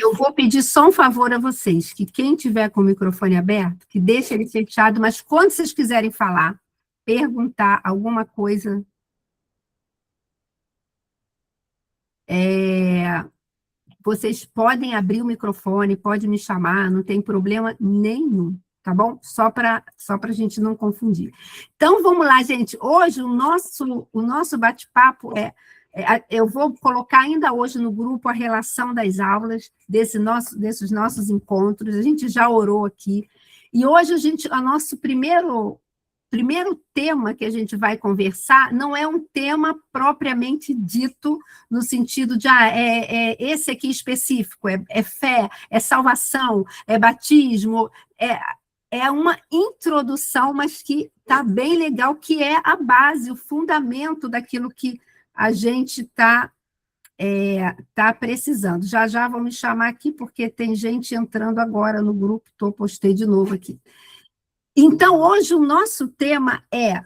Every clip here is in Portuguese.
Eu vou pedir só um favor a vocês, que quem tiver com o microfone aberto, que deixe ele fechado, mas quando vocês quiserem falar, perguntar alguma coisa, vocês podem abrir o microfone, pode me chamar, não tem problema nenhum, tá bom? Só para a gente não confundir. Então, vamos lá, gente. Hoje, o nosso bate-papo eu vou colocar ainda hoje no grupo a relação das aulas, desses nossos encontros, a gente já orou aqui, e hoje o nosso primeiro tema que a gente vai conversar não é um tema propriamente dito, no sentido de, esse aqui específico, é fé, é salvação, é batismo, é uma introdução, mas que está bem legal, que é a base, o fundamento daquilo que a gente tá precisando. Já já vão me chamar aqui, porque tem gente entrando agora no grupo, postei de novo aqui. Então, hoje o nosso tema é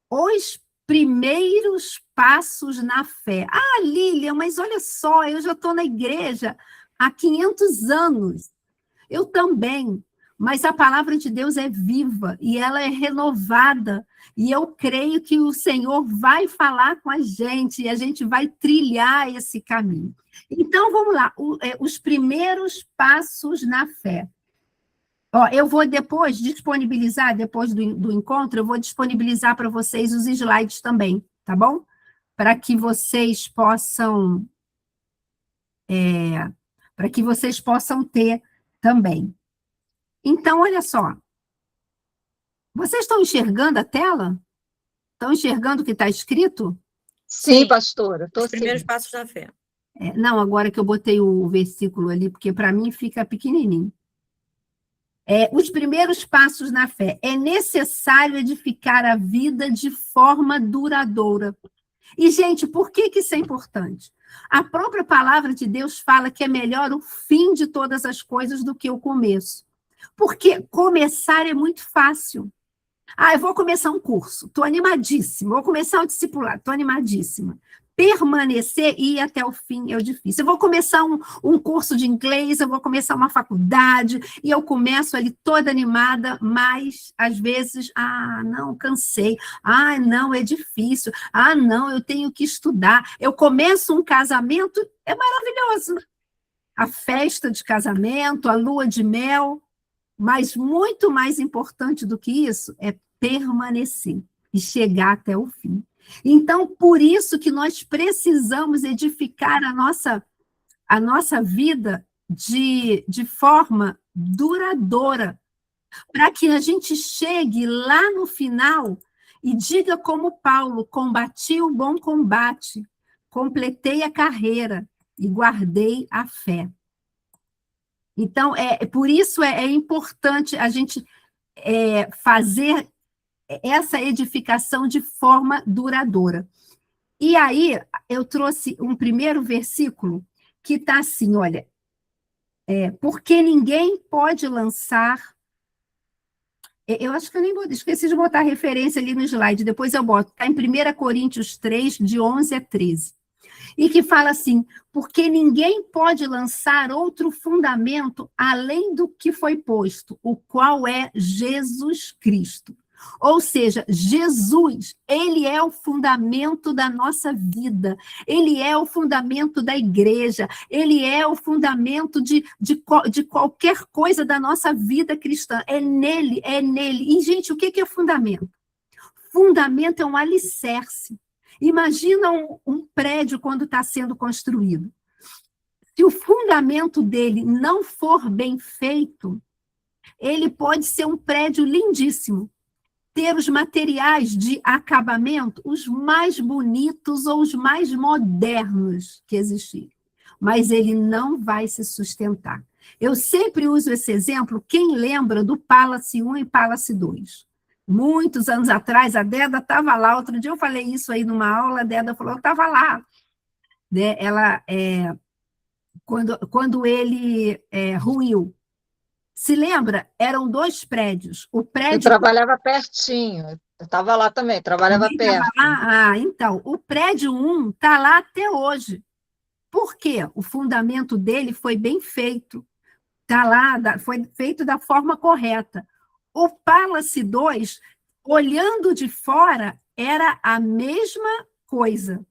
os primeiros passos na fé. Ah, Lília, mas olha só, eu já estou na igreja há 500 anos. Eu também, mas a palavra de Deus é viva e ela é renovada. E eu creio que o Senhor vai falar com a gente e a gente vai trilhar esse caminho. Então, vamos lá, os primeiros passos na fé. Ó, eu vou depois disponibilizar, depois do encontro, eu vou disponibilizar para vocês os slides também, tá bom? Para que vocês possam, para que vocês possam ter também. Então, olha só. Vocês estão enxergando a tela? Estão enxergando o que está escrito? Sim, pastora. Os primeiros passos da fé. Não, agora que eu botei o versículo ali, porque para mim fica pequenininho. Os primeiros passos na fé. É necessário edificar a vida de forma duradoura. E, gente, por que isso é importante? A própria palavra de Deus fala que é melhor o fim de todas as coisas do que o começo. Porque começar é muito fácil. Eu vou começar um curso, estou animadíssima. Vou começar um discipulado, estou animadíssima. Permanecer e ir até o fim é o difícil. Eu vou começar um curso de inglês, eu vou começar uma faculdade, e eu começo ali toda animada, mas, às vezes, não, cansei. Não, é difícil. Não, eu tenho que estudar. Eu começo um casamento, é maravilhoso. A festa de casamento, a lua de mel, mas muito mais importante do que isso é permanecer e chegar até o fim. Então, por isso que nós precisamos edificar a nossa vida de forma duradoura, para que a gente chegue lá no final e diga como Paulo: combati o bom combate, completei a carreira e guardei a fé. Então, por isso é importante a gente fazer essa edificação de forma duradoura. E aí, eu trouxe um primeiro versículo que está assim, olha, porque ninguém pode lançar... Eu acho que eu nem esqueci de botar a referência ali no slide, depois eu boto. Está em 1 Coríntios 3, de 11 a 13. E que fala assim: porque ninguém pode lançar outro fundamento além do que foi posto, o qual é Jesus Cristo. Ou seja, Jesus, ele é o fundamento da nossa vida, ele é o fundamento da igreja, ele é o fundamento de qualquer coisa da nossa vida cristã. É nele, é nele. E, gente, o que é fundamento? Fundamento é um alicerce. Imagina um prédio quando está sendo construído. Se o fundamento dele não for bem feito, ele pode ser um prédio lindíssimo, ter os materiais de acabamento os mais bonitos ou os mais modernos que existirem, mas ele não vai se sustentar. Eu sempre uso esse exemplo, quem lembra do Palace 1 e Palace 2? Muitos anos atrás, a Deda estava lá, outro dia eu falei isso aí numa aula, a Deda falou, eu estava lá. Ela, quando ele ruiu, se lembra? Eram 2 prédios. O prédio... Eu trabalhava pertinho. Eu estava lá também, trabalhava Também estava perto. lá? Ah, então, o prédio 1 está lá até hoje. Por quê? O fundamento dele foi bem feito. Está lá, foi feito da forma correta. O Palace 2, olhando de fora, era a mesma coisa.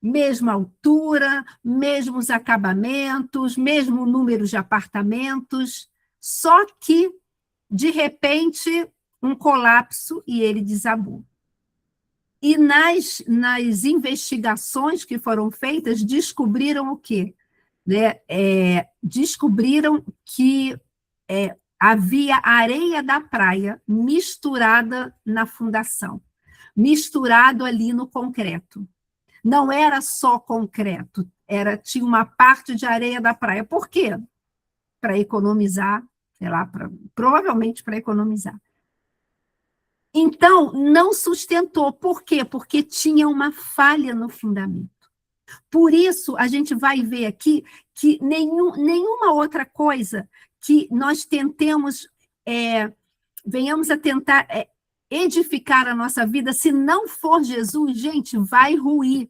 Mesma altura, mesmos acabamentos, mesmo número de apartamentos, só que, de repente, um colapso e ele desabou. E nas investigações que foram feitas, descobriram o quê? Né? Descobriram que havia areia da praia misturada na fundação, misturado ali no concreto. Não era só concreto, tinha uma parte de areia da praia. Por quê? Para economizar, sei lá, provavelmente para economizar. Então, não sustentou. Por quê? Porque tinha uma falha no fundamento. Por isso, a gente vai ver aqui que nenhuma outra coisa que nós tentemos, venhamos a tentar edificar a nossa vida, se não for Jesus, gente, vai ruir.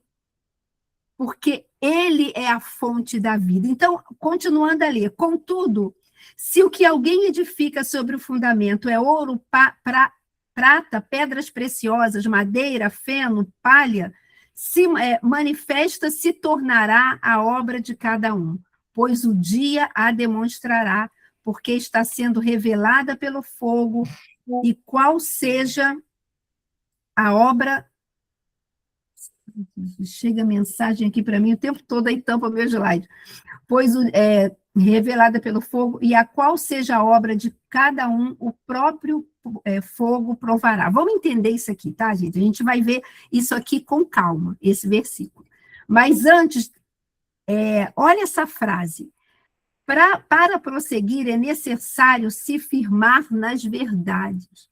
Porque ele é a fonte da vida. Então, continuando a ler, contudo, se o que alguém edifica sobre o fundamento é ouro, prata, pedras preciosas, madeira, feno, palha, manifesta se tornará a obra de cada um, pois o dia a demonstrará, porque está sendo revelada pelo fogo, e qual seja a obra. Chega mensagem aqui para mim o tempo todo, aí tampa meu slide. Pois revelada pelo fogo, e a qual seja a obra de cada um, o próprio fogo provará. Vamos entender isso aqui, tá, gente? A gente vai ver isso aqui com calma, esse versículo. Mas antes, olha essa frase. Para prosseguir, é necessário se firmar nas verdades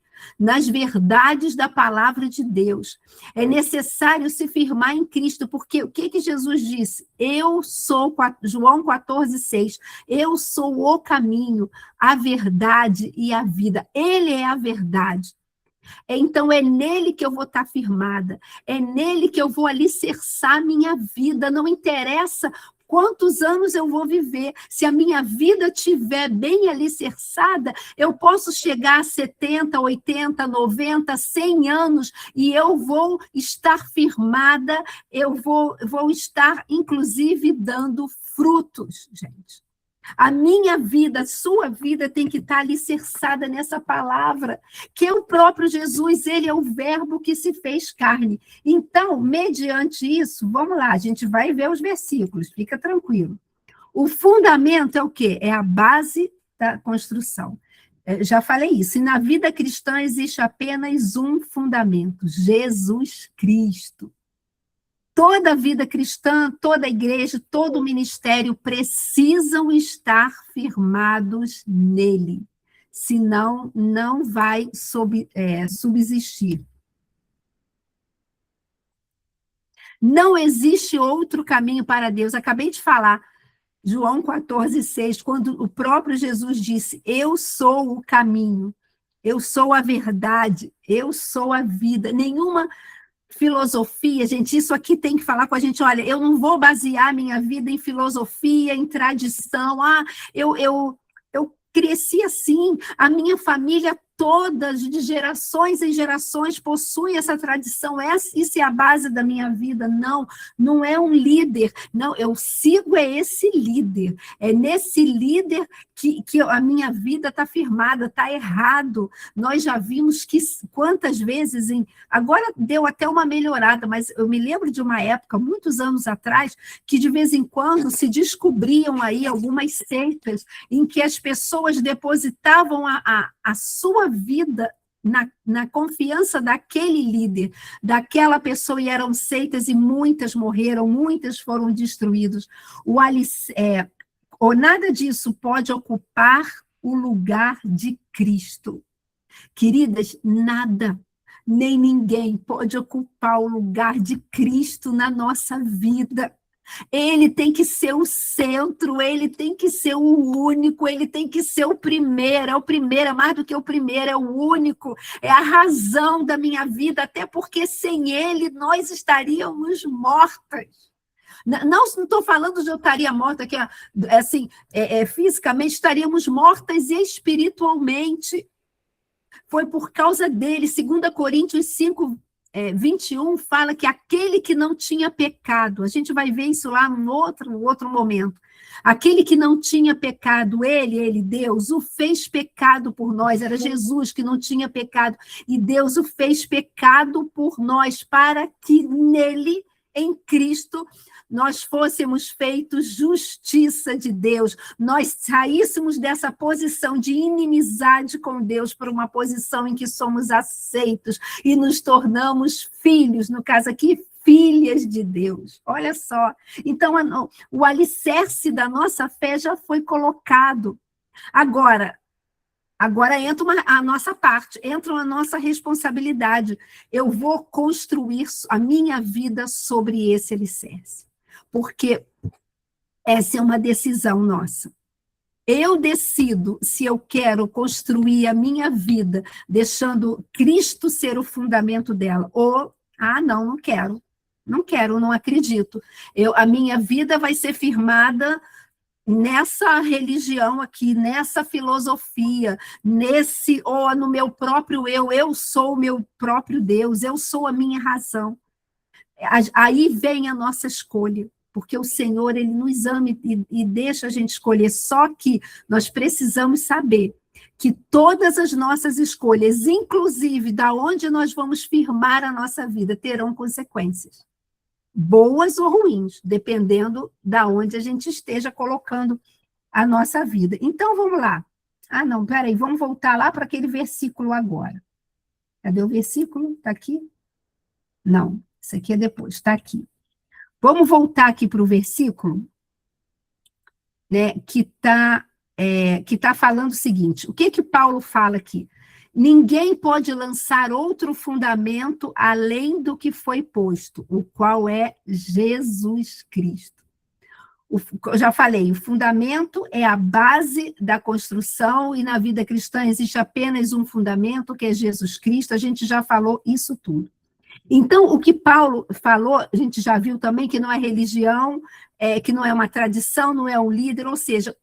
da palavra de Deus. É necessário se firmar em Cristo, porque o que Jesus disse? Eu sou, João 14,6, eu sou o caminho, a verdade e a vida. Ele é a verdade. Então, é nele que eu vou estar firmada, é nele que eu vou alicerçar minha vida, não interessa quantos anos eu vou viver, se a minha vida estiver bem alicerçada, eu posso chegar a 70, 80, 90, 100 anos e eu vou estar firmada, eu vou estar, inclusive, dando frutos, gente. A minha vida, a sua vida tem que estar alicerçada nessa palavra, que é o próprio Jesus, ele é o verbo que se fez carne. Então, mediante isso, vamos lá, a gente vai ver os versículos, fica tranquilo. O fundamento é o quê? É a base da construção. Já falei isso, e na vida cristã existe apenas um fundamento, Jesus Cristo. Toda a vida cristã, toda a igreja, todo o ministério precisam estar firmados nele. Senão, não vai subsistir. Não existe outro caminho para Deus. Acabei de falar, João 14,6, quando o próprio Jesus disse, eu sou o caminho, eu sou a verdade, eu sou a vida. Nenhuma filosofia, gente, isso aqui tem que falar com a gente, olha, eu não vou basear minha vida em filosofia, em tradição, eu cresci assim, a minha família toda, de gerações em gerações, possui essa tradição, isso é a base da minha vida. Não, não é um líder, não, eu sigo esse líder, é nesse líder que a minha vida está firmada, está errado. Nós já vimos que quantas vezes, agora deu até uma melhorada, mas eu me lembro de uma época, muitos anos atrás, que de vez em quando se descobriam aí algumas seitas em que as pessoas depositavam a sua vida na confiança daquele líder, daquela pessoa, e eram seitas e muitas morreram, muitas foram destruídas. Ou nada disso pode ocupar o lugar de Cristo. Queridas, nada, nem ninguém pode ocupar o lugar de Cristo na nossa vida. Ele tem que ser o centro, ele tem que ser o único, ele tem que ser o primeiro, é mais do que o primeiro, é o único, é a razão da minha vida, até porque sem ele nós estaríamos mortas. Não estou falando de eu estaria morta, que assim, fisicamente estaríamos mortas espiritualmente. Foi por causa dele, 2 Coríntios 5, 21, fala que aquele que não tinha pecado, a gente vai ver isso lá num outro momento, aquele que não tinha pecado, ele, Deus, o fez pecado por nós, era Jesus que não tinha pecado, e Deus o fez pecado por nós, para que nele, em Cristo, nós fôssemos feitos justiça de Deus, nós saíssemos dessa posição de inimizade com Deus para uma posição em que somos aceitos e nos tornamos filhos, no caso aqui, filhas de Deus. Olha só. Então, o alicerce da nossa fé já foi colocado. Agora entra a nossa parte, entra a nossa responsabilidade. Eu vou construir a minha vida sobre esse alicerce. Porque essa é uma decisão nossa. Eu decido se eu quero construir a minha vida deixando Cristo ser o fundamento dela, ou, não quero, não acredito. A minha vida vai ser firmada nessa religião aqui, nessa filosofia, ou no meu próprio eu sou o meu próprio Deus, eu sou a minha razão. Aí vem a nossa escolha, porque o Senhor, ele nos ama e deixa a gente escolher, só que nós precisamos saber que todas as nossas escolhas, inclusive da onde nós vamos firmar a nossa vida, terão consequências, boas ou ruins, dependendo da onde a gente esteja colocando a nossa vida. Então, vamos lá. Peraí, vamos voltar lá para aquele versículo agora. Cadê o versículo? Está aqui? Não, isso aqui é depois, está aqui. Vamos voltar aqui para o versículo, né, que tá falando o seguinte, o que Paulo fala aqui? Ninguém pode lançar outro fundamento além do que foi posto, o qual é Jesus Cristo. Eu já falei, o fundamento é a base da construção, e na vida cristã existe apenas um fundamento, que é Jesus Cristo, a gente já falou isso tudo. Então, o que Paulo falou, a gente já viu também que não é religião, que não é uma tradição, não é um líder, ou seja,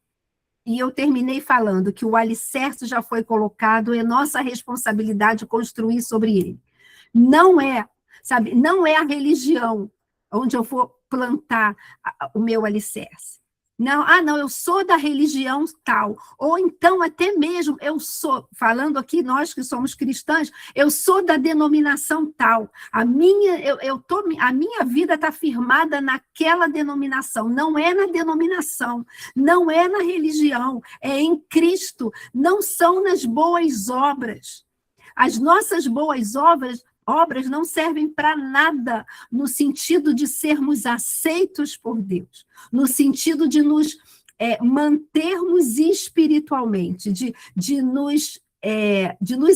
e eu terminei falando que o alicerce já foi colocado, é nossa responsabilidade construir sobre ele. Não é a religião onde eu vou plantar o meu alicerce. Não, eu sou da religião tal, ou então até mesmo eu sou, falando aqui nós que somos cristãs, eu sou da denominação tal, a minha vida está firmada naquela denominação, não é na denominação, não é na religião, é em Cristo, não são nas boas obras. As nossas boas obras não servem para nada no sentido de sermos aceitos por Deus, no sentido de nos mantermos espiritualmente, de nos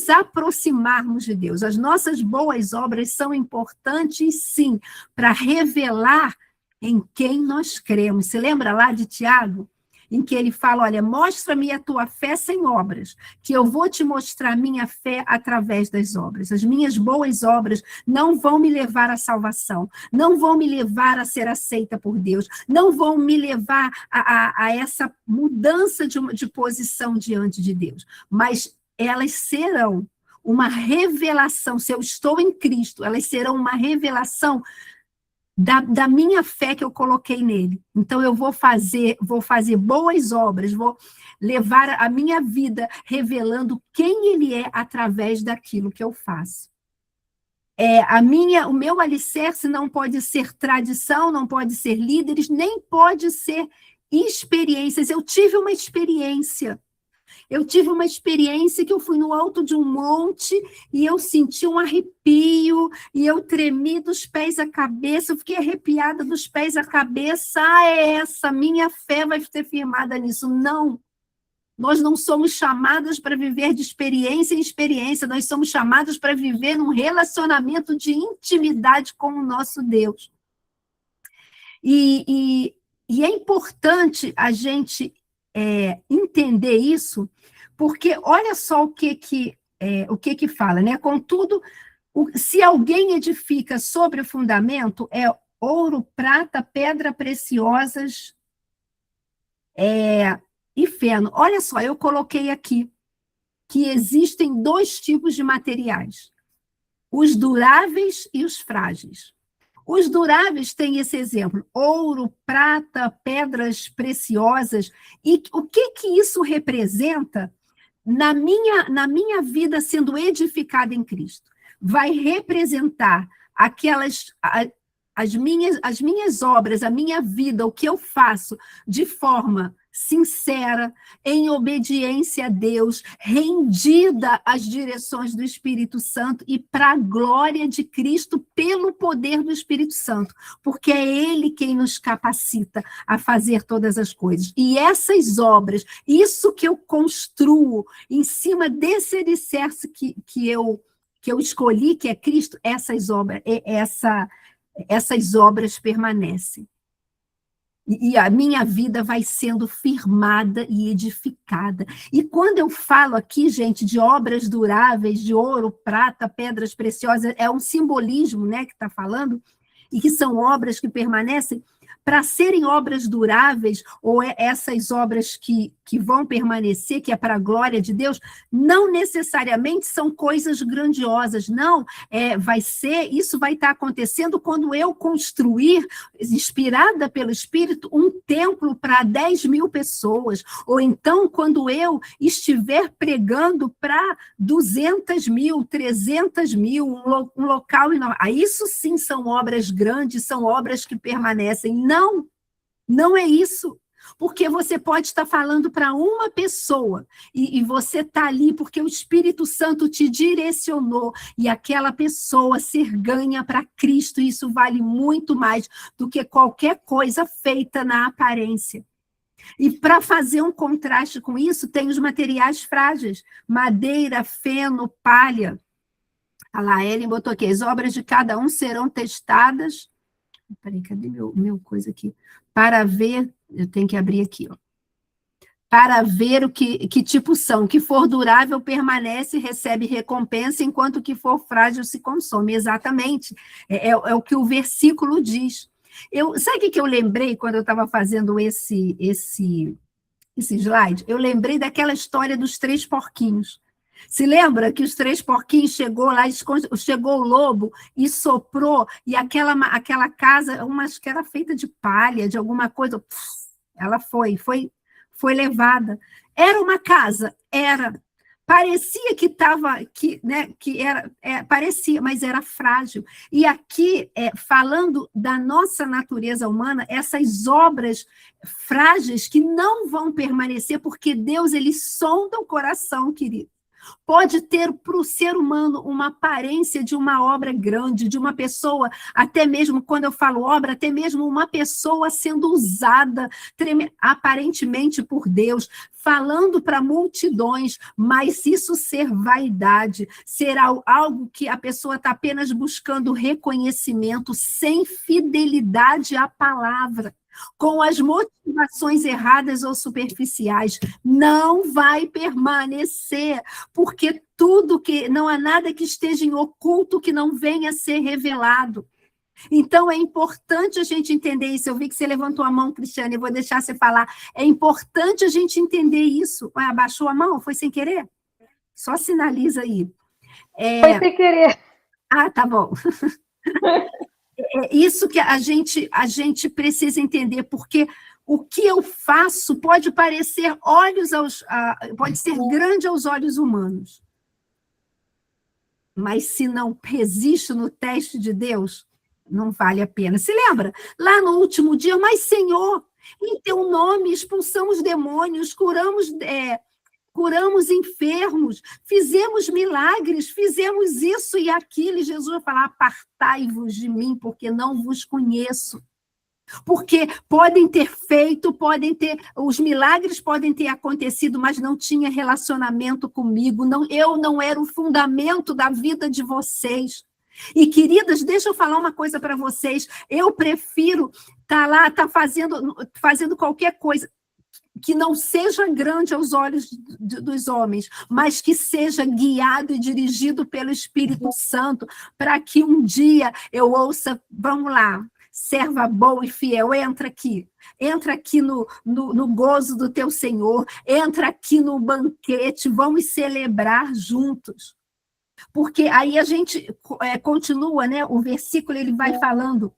aproximarmos de Deus. As nossas boas obras são importantes, sim, para revelar em quem nós cremos. Você lembra lá de Tiago? Em que ele fala, olha, mostra-me a tua fé sem obras, que eu vou te mostrar a minha fé através das obras. As minhas boas obras não vão me levar à salvação, não vão me levar a ser aceita por Deus, não vão me levar a essa mudança de posição diante de Deus, mas elas serão uma revelação, se eu estou em Cristo, elas serão uma revelação da minha fé que eu coloquei nele. Então, eu vou fazer boas obras, vou levar a minha vida revelando quem ele é através daquilo que eu faço. O meu alicerce não pode ser tradição, não pode ser líderes, nem pode ser experiências. Eu tive uma experiência que eu fui no alto de um monte e eu senti um arrepio e eu tremi dos pés à cabeça, eu fiquei arrepiada dos pés à cabeça. Minha fé vai ser firmada nisso. Não, nós não somos chamadas para viver de experiência em experiência, nós somos chamados para viver num relacionamento de intimidade com o nosso Deus. E é importante a gente entender isso, porque olha só o que fala, né? Contudo, se alguém edifica sobre o fundamento, é ouro, prata, pedra preciosas e feno. Olha só, eu coloquei aqui que existem 2 tipos de materiais: os duráveis e os frágeis. Os duráveis têm esse exemplo: ouro, prata, pedras preciosas. E o que isso representa na minha vida sendo edificada em Cristo? Vai representar as minhas obras, a minha vida, o que eu faço de forma sincera, em obediência a Deus, rendida às direções do Espírito Santo e para a glória de Cristo pelo poder do Espírito Santo, porque é Ele quem nos capacita a fazer todas as coisas. E essas obras, isso que eu construo em cima desse alicerce que eu escolhi, que é Cristo, essas obras permanecem. E a minha vida vai sendo firmada e edificada. E quando eu falo aqui, gente, de obras duráveis, de ouro, prata, pedras preciosas, é um simbolismo, né, que está falando, e que são obras que permanecem. Para serem obras duráveis, ou essas obras que vão permanecer, que é para a glória de Deus, não necessariamente são coisas grandiosas, não. Isso vai estar acontecendo quando eu construir, inspirada pelo Espírito, um templo para 10.000 pessoas, ou então quando eu estiver pregando para 200.000, 300.000, um local enorme. Isso sim são obras grandes, são obras que permanecem. Não é isso, porque você pode estar falando para uma pessoa e você está ali porque o Espírito Santo te direcionou e aquela pessoa ser ganha para Cristo, e isso vale muito mais do que qualquer coisa feita na aparência. E para fazer um contraste com isso, tem os materiais frágeis: madeira, feno, palha. A Laelen botou aqui: as obras de cada um serão testadas. Peraí, cadê meu coisa aqui? Para ver, eu tenho que abrir aqui, ó. Para ver o que tipo são. O que for durável permanece e recebe recompensa, enquanto o que for frágil se consome. Exatamente. É o que o versículo diz. Sabe o que eu lembrei quando eu estava fazendo esse slide? Eu lembrei daquela história dos 3 porquinhos. Se lembra que os 3 porquinhos chegou lá, chegou o lobo e soprou, e aquela casa, acho que era feita de palha, de alguma coisa, ela foi levada. Era uma casa? Era. Parecia parecia, mas era frágil. E aqui, falando da nossa natureza humana, essas obras frágeis que não vão permanecer, porque Deus, ele sonda o coração, querido. Pode ter para o ser humano uma aparência de uma obra grande, de uma pessoa, até mesmo, quando eu falo obra, até mesmo uma pessoa sendo usada aparentemente por Deus, falando para multidões, mas isso ser vaidade, ser algo que a pessoa está apenas buscando reconhecimento, sem fidelidade à palavra, com as motivações erradas ou superficiais, não vai permanecer, porque não há nada que esteja em oculto que não venha a ser revelado. Então, é importante a gente entender isso. Eu vi que você levantou a mão, Cristiane, eu vou deixar você falar. É importante a gente entender isso. Abaixou a mão? Foi sem querer? Só sinaliza aí. Foi sem querer. Ah, tá bom. É isso que a gente precisa entender, porque o que eu faço pode parecer pode ser grande aos olhos humanos, mas se não resiste no teste de Deus, não vale a pena. Se lembra? Lá no último dia, mas Senhor, em teu nome expulsamos demônios, curamos enfermos, fizemos milagres, fizemos isso e aquilo, e Jesus vai falar: apartai-vos de mim, porque não vos conheço. Porque podem ter feito, os milagres podem ter acontecido, mas não tinha relacionamento comigo, eu não era o fundamento da vida de vocês. E, queridas, deixa eu falar uma coisa para vocês. Eu prefiro estar lá, fazendo qualquer coisa que não seja grande aos olhos dos homens, mas que seja guiado e dirigido pelo Espírito Santo, para que um dia eu ouça, vamos lá, serva boa e fiel, entra aqui no gozo do teu Senhor, entra aqui no banquete, vamos celebrar juntos. Porque aí a gente continua, né? O versículo ele vai falando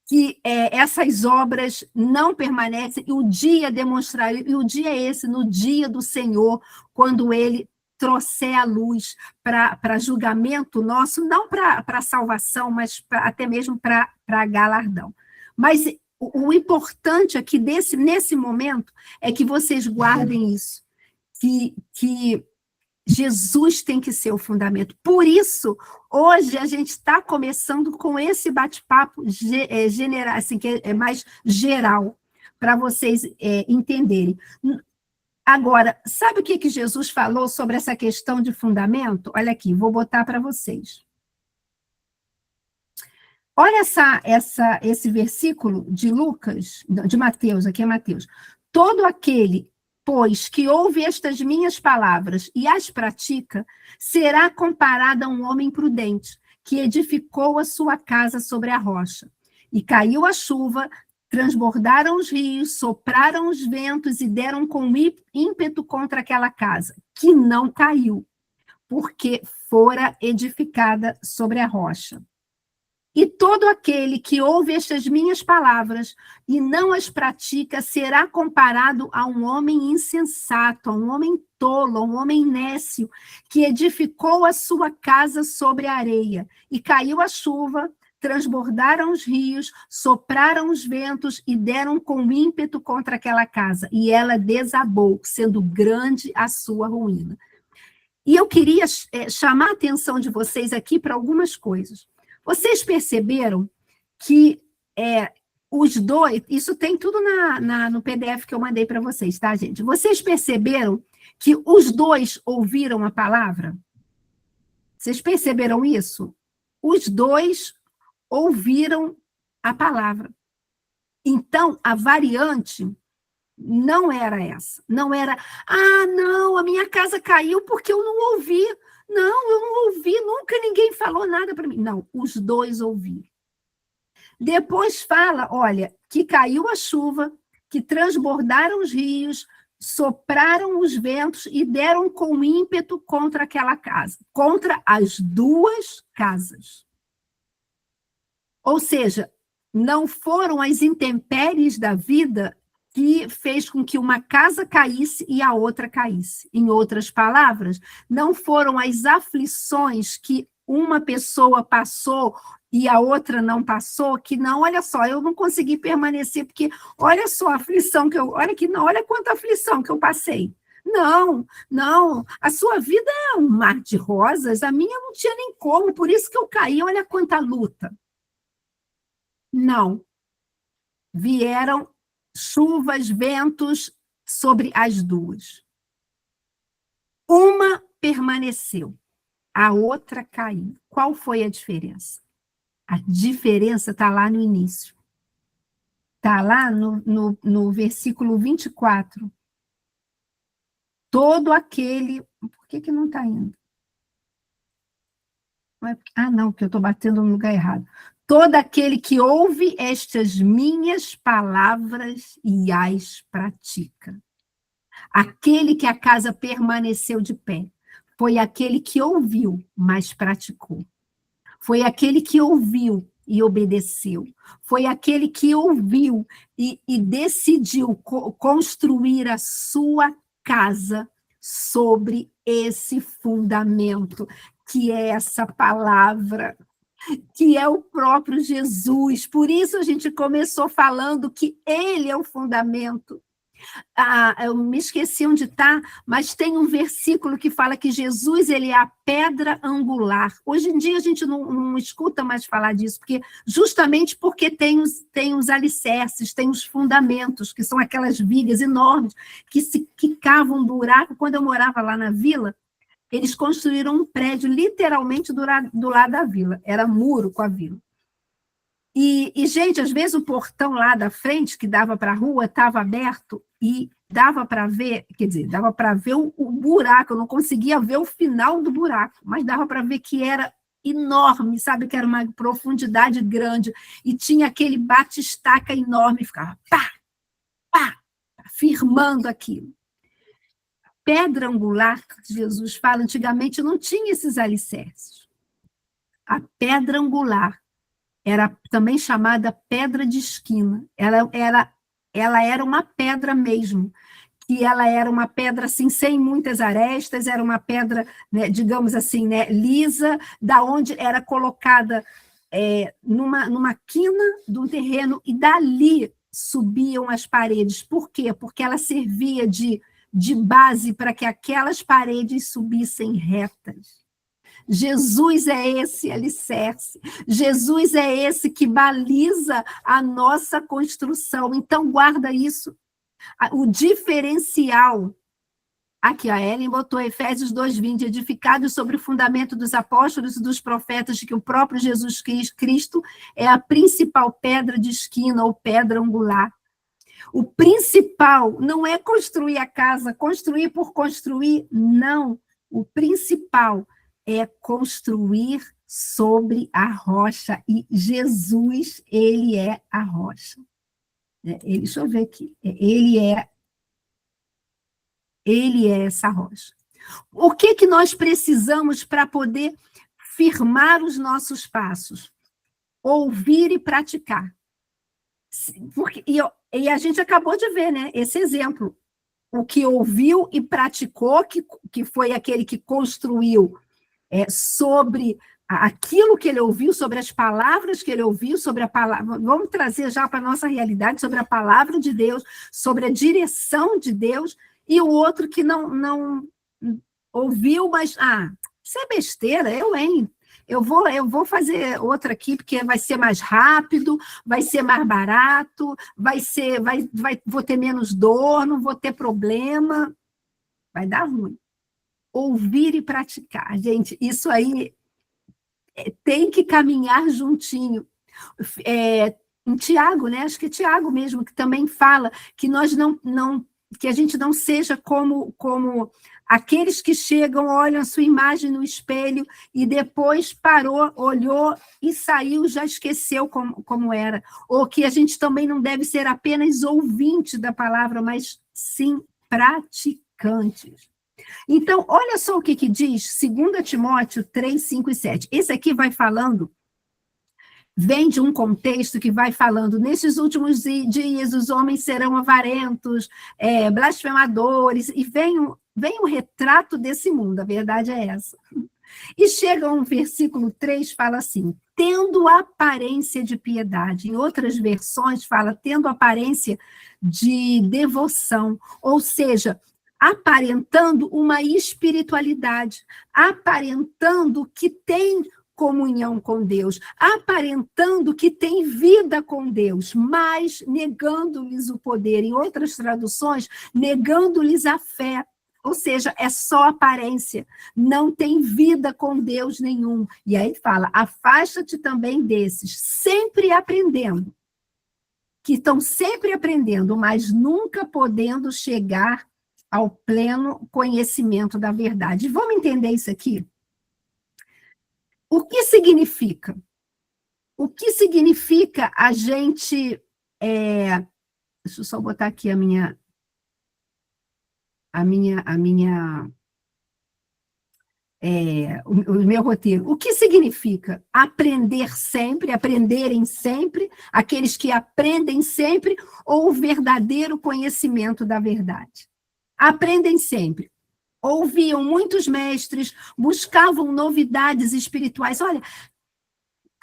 que essas obras não permanecem, e o dia demonstrará, e o dia é esse, no dia do Senhor, quando ele trouxer a luz para julgamento nosso, não para salvação, mas até mesmo para galardão. Mas o importante aqui, nesse momento, é que vocês guardem isso, que Jesus tem que ser o fundamento. Por isso, hoje a gente está começando com esse bate-papo general, assim, que é mais geral, para vocês entenderem. Agora, sabe o que Jesus falou sobre essa questão de fundamento? Olha aqui, vou botar para vocês. Olha esse versículo de Lucas, de Mateus, aqui é Mateus. Todo aquele, pois, que ouve estas minhas palavras e as pratica, será comparado a um homem prudente, que edificou a sua casa sobre a rocha. E caiu a chuva, transbordaram os rios, sopraram os ventos e deram com ímpeto contra aquela casa, que não caiu, porque fora edificada sobre a rocha. E todo aquele que ouve estas minhas palavras e não as pratica será comparado a um homem insensato, a um homem tolo, a um homem nécio, que edificou a sua casa sobre a areia. E caiu a chuva, transbordaram os rios, sopraram os ventos e deram com ímpeto contra aquela casa. E ela desabou, sendo grande a sua ruína. E eu queria chamar a atenção de vocês aqui para algumas coisas. Vocês perceberam que os dois, isso tem tudo no PDF que eu mandei para vocês, tá, gente? Vocês perceberam que os dois ouviram a palavra? Vocês perceberam isso? Os dois ouviram a palavra. Então, a variante não era essa. Não era, não, a minha casa caiu porque eu não ouvi. Não, eu não ouvi, nunca ninguém falou nada para mim. Não, os dois ouviram. Depois fala, olha, que caiu a chuva, que transbordaram os rios, sopraram os ventos e deram com ímpeto contra aquela casa, contra as duas casas. Ou seja, não foram as intempéries da vida que fez com que uma casa caísse e a outra caísse. Em outras palavras, não foram as aflições que uma pessoa passou e a outra não passou, que não, olha só, eu não consegui permanecer, porque olha só a aflição que olha quanta aflição que eu passei. Não, a sua vida é um mar de rosas, a minha não tinha nem como, por isso que eu caí, olha quanta luta. Não. Vieram chuvas, ventos sobre as duas. Uma permaneceu, a outra caiu. Qual foi a diferença? A diferença está lá no início. Está lá no versículo 24. Todo aquele... Por que não está indo? Não, porque eu estou batendo no lugar errado. Todo aquele que ouve estas minhas palavras e as pratica. Aquele que a casa permaneceu de pé. Foi aquele que ouviu, mas praticou. Foi aquele que ouviu e obedeceu. Foi aquele que ouviu e decidiu construir a sua casa sobre esse fundamento, que é essa palavra, que é o próprio Jesus. Por isso a gente começou falando que ele é o fundamento. Eu me esqueci onde está, mas tem um versículo que fala que Jesus ele é a pedra angular. Hoje em dia a gente não escuta mais falar disso, justamente porque tem os alicerces, tem os fundamentos, que são aquelas vigas enormes que cavam um buraco. Quando eu morava lá na vila, eles construíram um prédio literalmente do lado da vila, era muro com a vila. E, gente, às vezes o portão lá da frente, que dava para a rua, estava aberto e dava para ver, quer dizer, dava para ver o buraco, eu não conseguia ver o final do buraco, mas dava para ver que era enorme, sabe, que era uma profundidade grande, e tinha aquele bate-estaca enorme, ficava pá, pá, firmando aquilo. Pedra angular, que Jesus fala, antigamente não tinha esses alicerces. A pedra angular era também chamada pedra de esquina. Ela era uma pedra mesmo, que ela era uma pedra assim, sem muitas arestas, era uma pedra, né, digamos assim, né, lisa, da onde era colocada numa quina do terreno, e dali subiam as paredes. Por quê? Porque ela servia de base para que aquelas paredes subissem retas. Jesus é esse alicerce, Jesus é esse que baliza a nossa construção. Então, guarda isso. O diferencial, aqui a Ellen botou Efésios 2:20, edificados sobre o fundamento dos apóstolos e dos profetas, de que o próprio Jesus Cristo é a principal pedra de esquina ou pedra angular. O principal não é construir a casa, construir por construir, não. O principal é construir sobre a rocha, e Jesus, ele é a rocha. Deixa eu ver aqui. Ele é essa rocha. O que nós precisamos para poder firmar os nossos passos? Ouvir e praticar. E a gente acabou de ver, né, esse exemplo. O que ouviu e praticou, que foi aquele que construiu sobre aquilo que ele ouviu, sobre as palavras que ele ouviu, sobre a palavra, vamos trazer já para a nossa realidade, sobre a palavra de Deus, sobre a direção de Deus, e o outro que não ouviu, mas, isso é besteira, eu vou fazer outra aqui, porque vai ser mais rápido, vai ser mais barato, vou ter menos dor, não vou ter problema, vai dar ruim. Ouvir e praticar, gente, isso aí tem que caminhar juntinho. Em Tiago, né? Acho que é Tiago mesmo, que também fala que nós que a gente não seja como aqueles que chegam, olham a sua imagem no espelho e depois parou, olhou e saiu, já esqueceu como era. Ou que a gente também não deve ser apenas ouvinte da palavra, mas sim praticantes. Então, olha só o que diz 2 Timóteo 3, 5 e 7. Esse aqui vai falando, vem de um contexto que vai falando, nesses últimos dias os homens serão avarentos, blasfemadores, e vem o retrato desse mundo, a verdade é essa. E chega um versículo 3, fala assim, tendo aparência de piedade. Em outras versões fala, tendo aparência de devoção, ou seja, aparentando uma espiritualidade, aparentando que tem comunhão com Deus, aparentando que tem vida com Deus, mas negando-lhes o poder. Em outras traduções, negando-lhes a fé. Ou seja, é só aparência, não tem vida com Deus nenhum. E aí fala, afasta-te também desses, sempre aprendendo, que estão sempre aprendendo, mas nunca podendo chegar ao pleno conhecimento da verdade. Vamos entender isso aqui? O que significa? O que significa a gente... deixa eu só botar aqui o meu roteiro. O que significa aprender sempre, aprenderem sempre, aqueles que aprendem sempre, ou o verdadeiro conhecimento da verdade? Aprendem sempre. Ouviam muitos mestres, buscavam novidades espirituais.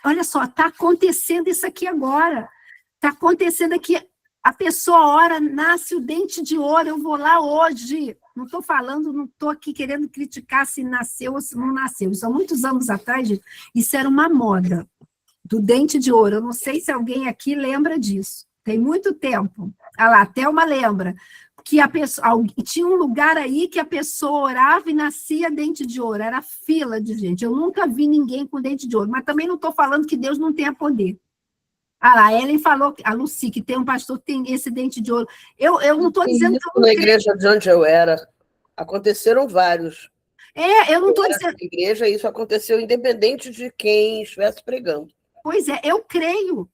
Olha só, está acontecendo isso aqui agora. Está acontecendo aqui. A pessoa ora, nasce o dente de ouro, eu vou lá hoje. Não estou falando, não estou aqui querendo criticar se nasceu ou se não nasceu. Isso há muitos anos atrás, gente, isso era uma moda do dente de ouro. Eu não sei se alguém aqui lembra disso. Tem muito tempo. Ah lá, a Thelma lembra. que a pessoa, tinha um lugar aí que a pessoa orava e nascia dente de ouro, era fila de gente. Eu nunca vi ninguém com dente de ouro, mas também não estou falando que Deus não tenha poder. Ah lá, a Ellen falou, a Lucy, que tem um pastor que tem esse dente de ouro. Eu não estou dizendo que eu não na igreja de onde eu era, aconteceram vários. Eu não estou dizendo... Na igreja, isso aconteceu independente de quem estivesse pregando. Pois é, eu creio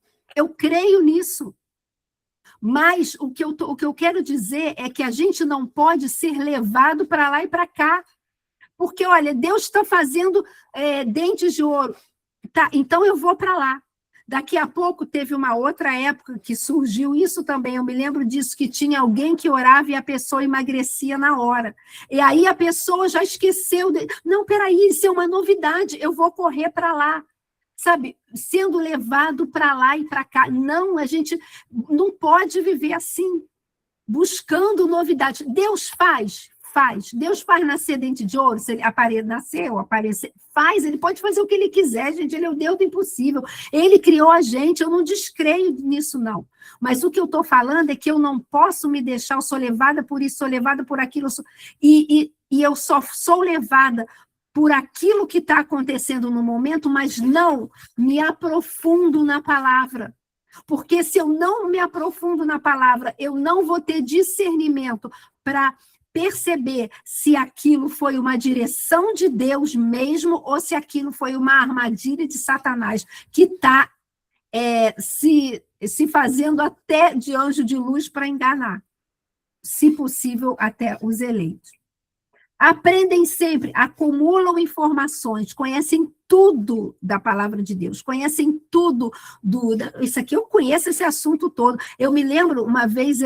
nisso. Mas o que eu quero dizer é que a gente não pode ser levado para lá e para cá. Porque, olha, Deus está fazendo dentes de ouro. Tá, então eu vou para lá. Daqui a pouco teve uma outra época que surgiu isso também. Eu me lembro disso, que tinha alguém que orava e a pessoa emagrecia na hora. E aí a pessoa já esqueceu. Não, peraí, isso é uma novidade, eu vou correr para lá. Sabe, sendo levado para lá e para cá. Não, a gente não pode viver assim, buscando novidade. Deus faz. Deus faz nascer dente de ouro, se ele aparecer, faz, ele pode fazer o que ele quiser, gente, ele é o Deus do impossível. Ele criou a gente, eu não descreio nisso, não. Mas o que eu estou falando é que eu não posso me deixar, eu sou levada por isso, sou levada por aquilo, e eu só sou levada por aquilo que está acontecendo no momento, mas não me aprofundo na palavra. Porque se eu não me aprofundo na palavra, eu não vou ter discernimento para perceber se aquilo foi uma direção de Deus mesmo ou se aquilo foi uma armadilha de Satanás, que está se fazendo até de anjo de luz para enganar, se possível, até os eleitos. Aprendem sempre, acumulam informações, conhecem tudo da palavra de Deus, conhecem tudo isso aqui, eu conheço esse assunto todo. Eu me lembro, uma vez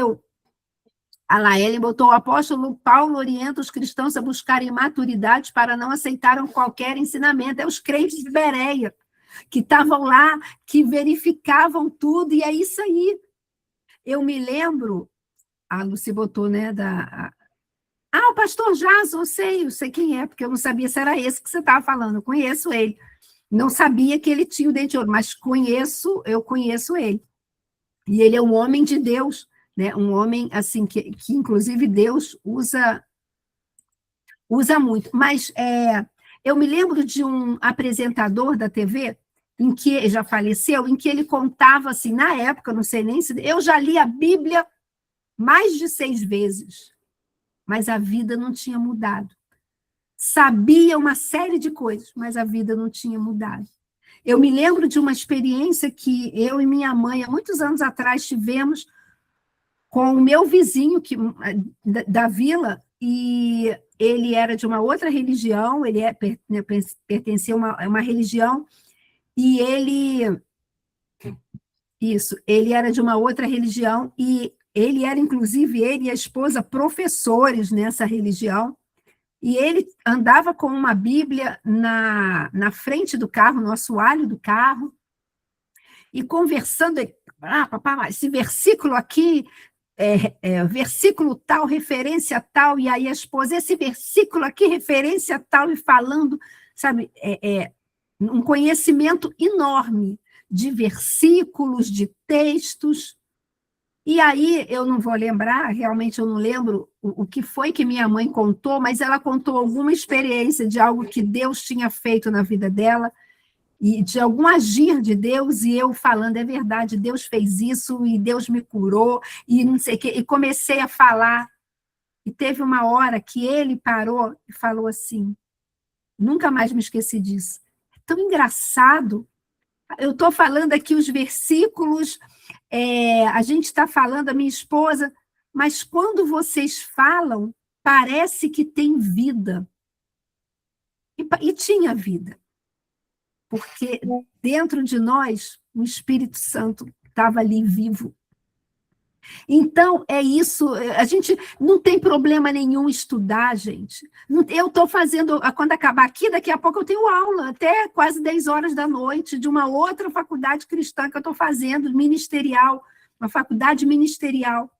a Laeli botou: o apóstolo Paulo orienta os cristãos a buscarem maturidade para não aceitarem qualquer ensinamento. É os crentes de Bereia, que estavam lá, que verificavam tudo, e é isso aí. Eu me lembro, a Lucy botou, né, o pastor Jason, eu sei quem é, porque eu não sabia se era esse que você estava falando, eu conheço ele. Não sabia que ele tinha o dente de ouro, mas eu conheço ele. E ele é um homem de Deus, né? Um homem assim que inclusive Deus usa muito. Mas eu me lembro de um apresentador da TV, em que já faleceu, em que ele contava assim, na época, não sei nem se... Eu já li a Bíblia mais de 6 vezes, mas a vida não tinha mudado. Sabia uma série de coisas, mas a vida não tinha mudado. Eu me lembro de uma experiência que eu e minha mãe, há muitos anos atrás, tivemos com o meu vizinho da vila, e ele era de uma outra religião, ele pertencia a uma religião, e ele era de uma outra religião, e ele era, inclusive, ele e a esposa, professores nessa religião, e ele andava com uma Bíblia na frente do carro, no assoalho do carro, e conversando, papai, esse versículo aqui, versículo tal, referência tal, e aí a esposa, esse versículo aqui, referência tal, e falando, sabe, um conhecimento enorme de versículos, de textos. E aí, eu não vou lembrar, realmente eu não lembro o que foi que minha mãe contou, mas ela contou alguma experiência de algo que Deus tinha feito na vida dela, e de algum agir de Deus, e eu falando, é verdade, Deus fez isso, e Deus me curou, e não sei o quê, e comecei a falar, e teve uma hora que ele parou e falou assim, nunca mais me esqueci disso, é tão engraçado, eu estou falando aqui os versículos, a gente está falando, a minha esposa, mas quando vocês falam, parece que tem vida. E tinha vida. Porque dentro de nós, o Espírito Santo estava ali vivo. Então, é isso, a gente não tem problema nenhum estudar, gente. Eu estou fazendo, quando acabar aqui, daqui a pouco eu tenho aula, até quase 10 horas da noite, de uma outra faculdade cristã que eu estou fazendo, ministerial, uma faculdade ministerial.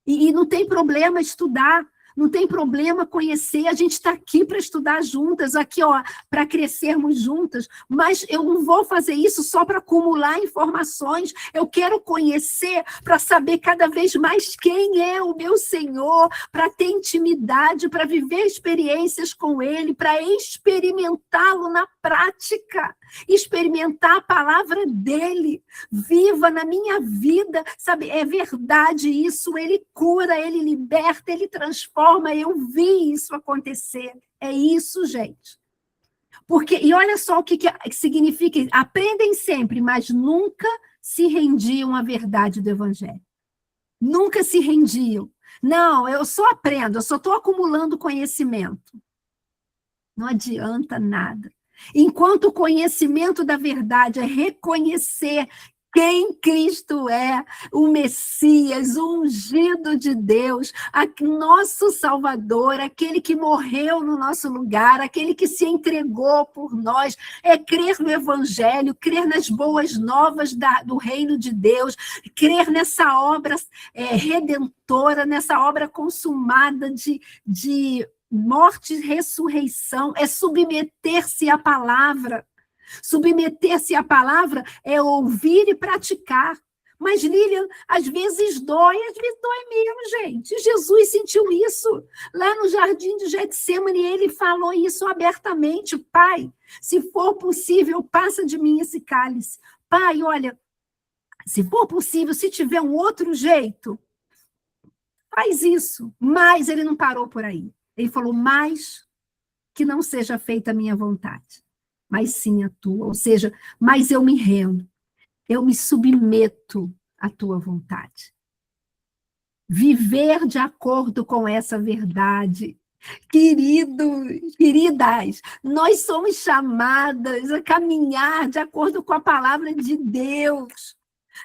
E não tem problema estudar, Não tem problema conhecer, a gente está aqui para estudar juntas, aqui, ó, para crescermos juntas, mas eu não vou fazer isso só para acumular informações, eu quero conhecer para saber cada vez mais quem é o meu Senhor, para ter intimidade, para viver experiências com Ele, para experimentá-lo na prática, experimentar a palavra dele, viva na minha vida, sabe, é verdade isso, Ele cura, Ele liberta, Ele transforma, eu vi isso acontecer, é isso, gente. Porque, e olha só o que significa, aprendem sempre, mas nunca se rendiam à verdade do Evangelho. Nunca se rendiam. Não, eu só aprendo, eu só estou acumulando conhecimento. Não adianta nada. Enquanto o conhecimento da verdade é reconhecer quem Cristo é, o Messias, o ungido de Deus, nosso Salvador, aquele que morreu no nosso lugar, aquele que se entregou por nós, é crer no Evangelho, crer nas boas novas do reino de Deus, crer nessa obra redentora, nessa obra consumada de morte e ressurreição, é submeter-se à palavra. Submeter-se à palavra é ouvir e praticar. Mas, Lilian, às vezes dói mesmo, gente. Jesus sentiu isso. Lá no jardim de Getsemane, ele falou isso abertamente. Pai, se for possível, passa de mim esse cálice. Pai, olha, se for possível, se tiver um outro jeito, faz isso. Mas ele não parou por aí. Ele falou, mas que não seja feita a minha vontade, mas sim a tua. Ou seja, mas eu me rendo, eu me submeto à tua vontade. Viver de acordo com essa verdade. Queridas, nós somos chamadas a caminhar de acordo com a palavra de Deus.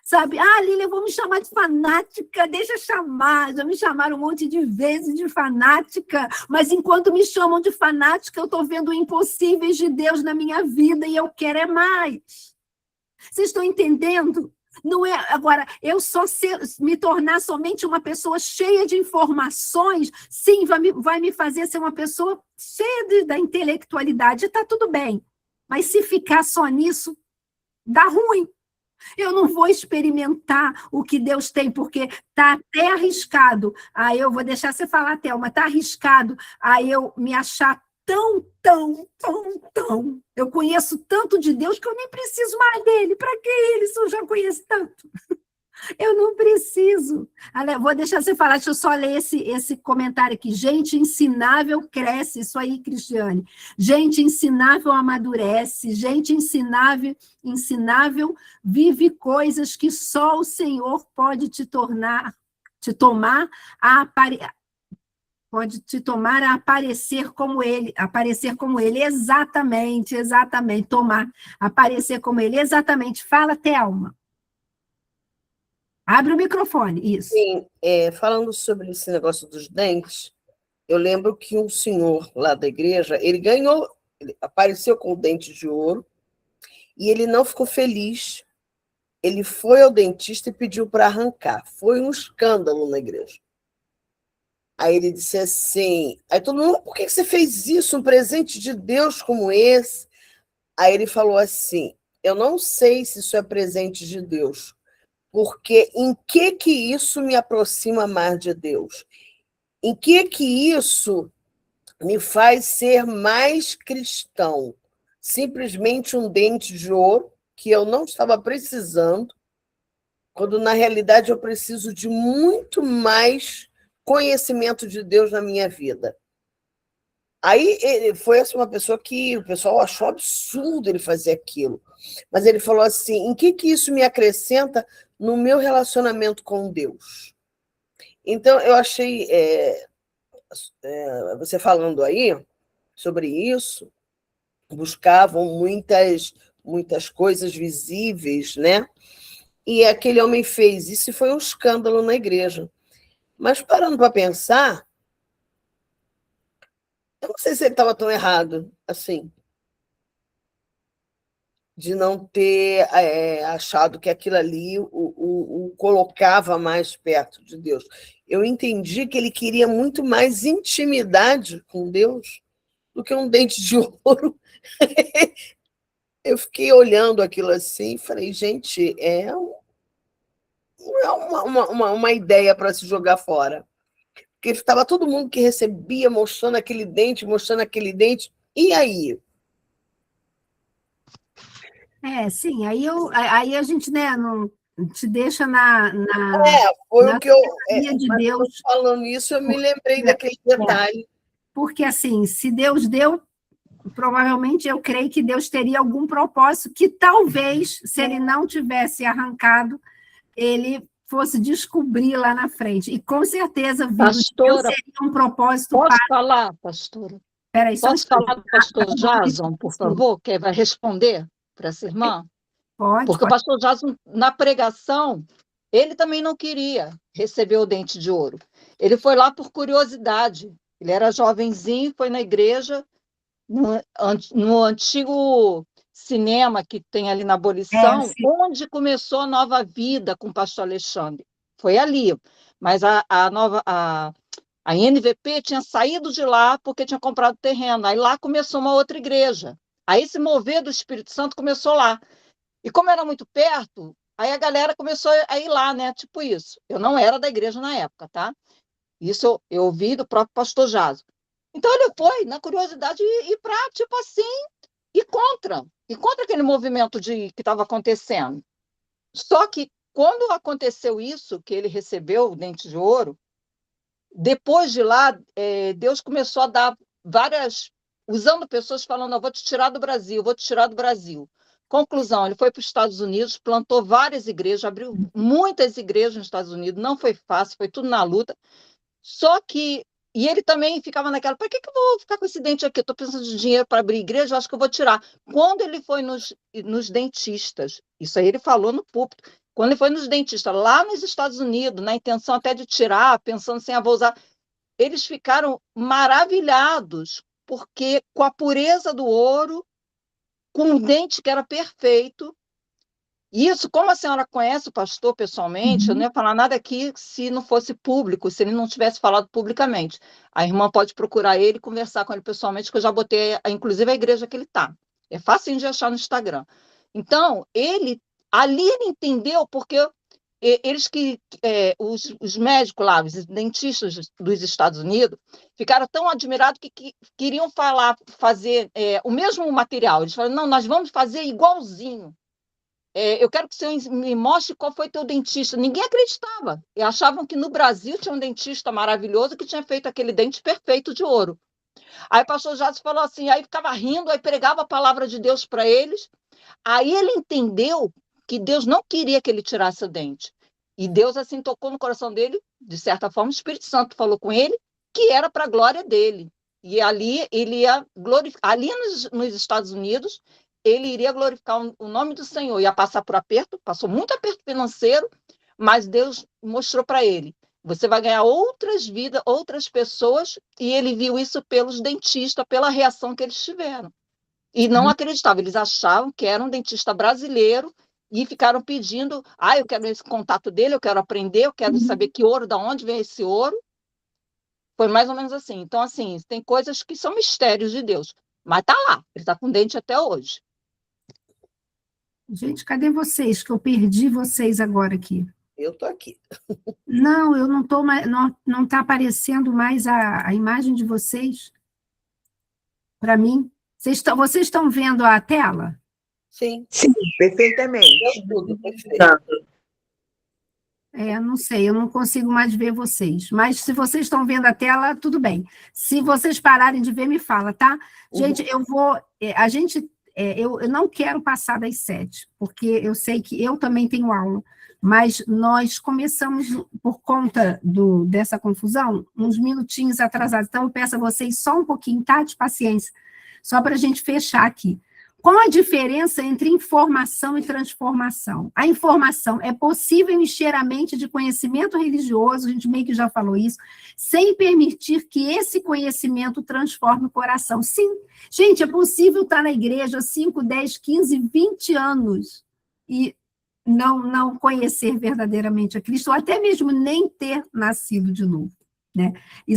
Sabe? Lília, eu vou me chamar de fanática, deixa chamar. Já me chamaram um monte de vezes de fanática, mas enquanto me chamam de fanática, eu estou vendo impossíveis de Deus na minha vida e eu quero é mais. Vocês estão entendendo? Não é agora, eu só me tornar somente uma pessoa cheia de informações, sim, vai me fazer ser uma pessoa cheia da intelectualidade, está tudo bem. Mas se ficar só nisso, dá ruim. Eu não vou experimentar o que Deus tem, porque está até arriscado. Aí eu vou deixar você falar, Thelma, está arriscado. Aí eu me achar tão. Eu conheço tanto de Deus que eu nem preciso mais dele. Para que ele, se eu já conheço tanto? Eu não preciso. Vou deixar você falar, deixa eu só ler esse comentário aqui. Gente ensinável cresce, isso aí, Cristiane. Gente ensinável amadurece, gente ensinável vive coisas que só o Senhor pode pode te tomar a aparecer como ele. Exatamente, aparecer como ele, exatamente. Fala, Thelma. Abre o microfone, isso. Sim, falando sobre esse negócio dos dentes, eu lembro que um senhor lá da igreja, ele apareceu com o dente de ouro, e ele não ficou feliz. Ele foi ao dentista e pediu para arrancar. Foi um escândalo na igreja. Aí ele disse assim, aí todo mundo, por que você fez isso, um presente de Deus como esse? Aí ele falou assim, eu não sei se isso é presente de Deus, porque em que isso me aproxima mais de Deus? Em que isso me faz ser mais cristão? Simplesmente um dente de ouro que eu não estava precisando, quando na realidade eu preciso de muito mais conhecimento de Deus na minha vida. Aí ele foi uma pessoa que o pessoal achou absurdo ele fazer aquilo. Mas ele falou assim, em que isso me acrescenta no meu relacionamento com Deus? Então, eu achei, você falando aí sobre isso, buscavam muitas coisas visíveis, né? E aquele homem fez isso e foi um escândalo na igreja. Mas parando para pensar, eu não sei se ele estava tão errado assim. de não ter achado que aquilo ali o colocava mais perto de Deus. Eu entendi que ele queria muito mais intimidade com Deus do que um dente de ouro. Eu fiquei olhando aquilo assim e falei, gente, não é uma ideia para se jogar fora. Porque estava todo mundo que recebia mostrando aquele dente, e aí? Sim, aí a gente, né, não te deixa Foi na o que eu. de Mas Deus. falando isso, eu me lembrei daquele detalhe. Porque, assim, se Deus deu, provavelmente eu creio que Deus teria algum propósito que talvez, se ele não tivesse arrancado, ele fosse descobrir lá na frente. E com certeza, viu, Deus seria um propósito posso falar, pastora? Peraí, posso falar do pastor Jason, por favor, que vai responder para essa irmã? Pode. Porque o pastor Jason, na pregação, ele também não queria receber o dente de ouro. Ele foi lá por curiosidade. Ele era jovenzinho, foi na igreja, no antigo cinema que tem ali na Abolição, onde começou a nova vida com o pastor Alexandre. Foi ali. Mas a NVP tinha saído de lá porque tinha comprado terreno. Aí lá começou uma outra igreja. Aí esse mover do Espírito Santo começou lá. E como era muito perto, aí a galera começou a ir lá, né? Tipo isso. Eu não era da igreja na época, tá? Isso eu ouvi do próprio pastor Jaso. Então ele foi, na curiosidade, ir para, tipo assim, e contra aquele movimento que estava acontecendo. Só que quando aconteceu isso, que ele recebeu o dente de ouro, depois de lá, Deus começou a dar várias, usando pessoas falando, eu vou te tirar do Brasil, vou te tirar do Brasil. Conclusão, ele foi para os Estados Unidos, plantou várias igrejas, abriu muitas igrejas nos Estados Unidos, não foi fácil, foi tudo na luta. Só que, e ele também ficava naquela, para que eu vou ficar com esse dente aqui? Estou precisando de dinheiro para abrir igreja, acho que eu vou tirar. Quando ele foi nos dentistas, isso aí ele falou no púlpito, quando ele foi nos dentistas, lá nos Estados Unidos, na intenção até de tirar, pensando assim, vou usar, eles ficaram maravilhados, porque com a pureza do ouro, com um dente que era perfeito. Isso, como a senhora conhece o pastor pessoalmente, eu não ia falar nada aqui se não fosse público, se ele não tivesse falado publicamente. A irmã pode procurar ele e conversar com ele pessoalmente, que eu já botei, inclusive, a igreja que ele está. É fácil de achar no Instagram. Então, ali ele entendeu, porque os médicos lá, os dentistas dos Estados Unidos, ficaram tão admirados que queriam fazer o mesmo material. Eles falaram, não, nós vamos fazer igualzinho. Eu quero que o senhor me mostre qual foi teu dentista. Ninguém acreditava. E achavam que no Brasil tinha um dentista maravilhoso que tinha feito aquele dente perfeito de ouro. Aí o pastor Jason falou assim, aí ficava rindo, aí pregava a palavra de Deus para eles. Aí ele entendeu que Deus não queria que ele tirasse o dente. E Deus assim tocou no coração dele, de certa forma, o Espírito Santo falou com ele, que era para a glória dele. E ali ele ia glorificar. Ali nos Estados Unidos, ele iria glorificar o nome do Senhor, ia passar por aperto, passou muito aperto financeiro, mas Deus mostrou para ele, você vai ganhar outras vidas, outras pessoas, e ele viu isso pelos dentistas, pela reação que eles tiveram. E não acreditavam, eles achavam que era um dentista brasileiro, e ficaram pedindo, eu quero esse contato dele, eu quero aprender, eu quero saber que ouro, de onde vem esse ouro. Foi mais ou menos assim. Então, assim, tem coisas que são mistérios de Deus, mas está lá, ele está com dente até hoje. Gente, cadê vocês? Que eu perdi vocês agora aqui. Eu estou aqui. Não, eu não estou mais, não está aparecendo mais a imagem de vocês para mim. Vocês estão vendo a tela? Sim. Sim, perfeitamente. Tudo, perfeito. Não sei, eu não consigo mais ver vocês. Mas se vocês estão vendo a tela, tudo bem. Se vocês pararem de ver, me fala, tá? Gente, eu não quero passar das 7, porque eu sei que eu também tenho aula, mas nós começamos, por conta dessa confusão, uns minutinhos atrasados. Então, eu peço a vocês só um pouquinho, tá? De paciência, só para a gente fechar aqui. Qual a diferença entre informação e transformação? A informação é possível encher a mente de conhecimento religioso, a gente meio que já falou isso, sem permitir que esse conhecimento transforme o coração. Sim, gente, é possível estar na igreja 5, 10, 15, 20 anos e não conhecer verdadeiramente a Cristo, ou até mesmo nem ter nascido de novo. Né? E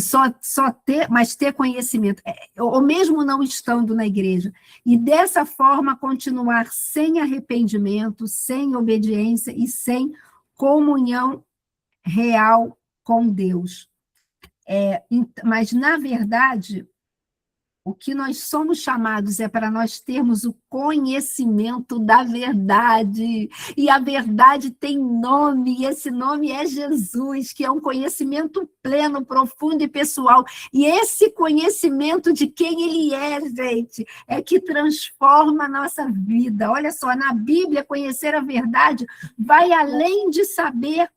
mas ter conhecimento, ou mesmo não estando na igreja, e dessa forma continuar sem arrependimento, sem obediência e sem comunhão real com Deus. Mas, na verdade, o que nós somos chamados é para nós termos o conhecimento da verdade. E a verdade tem nome, e esse nome é Jesus, que é um conhecimento pleno, profundo e pessoal. E esse conhecimento de quem ele é, gente, é que transforma a nossa vida. Olha só, na Bíblia, conhecer a verdade vai além de saber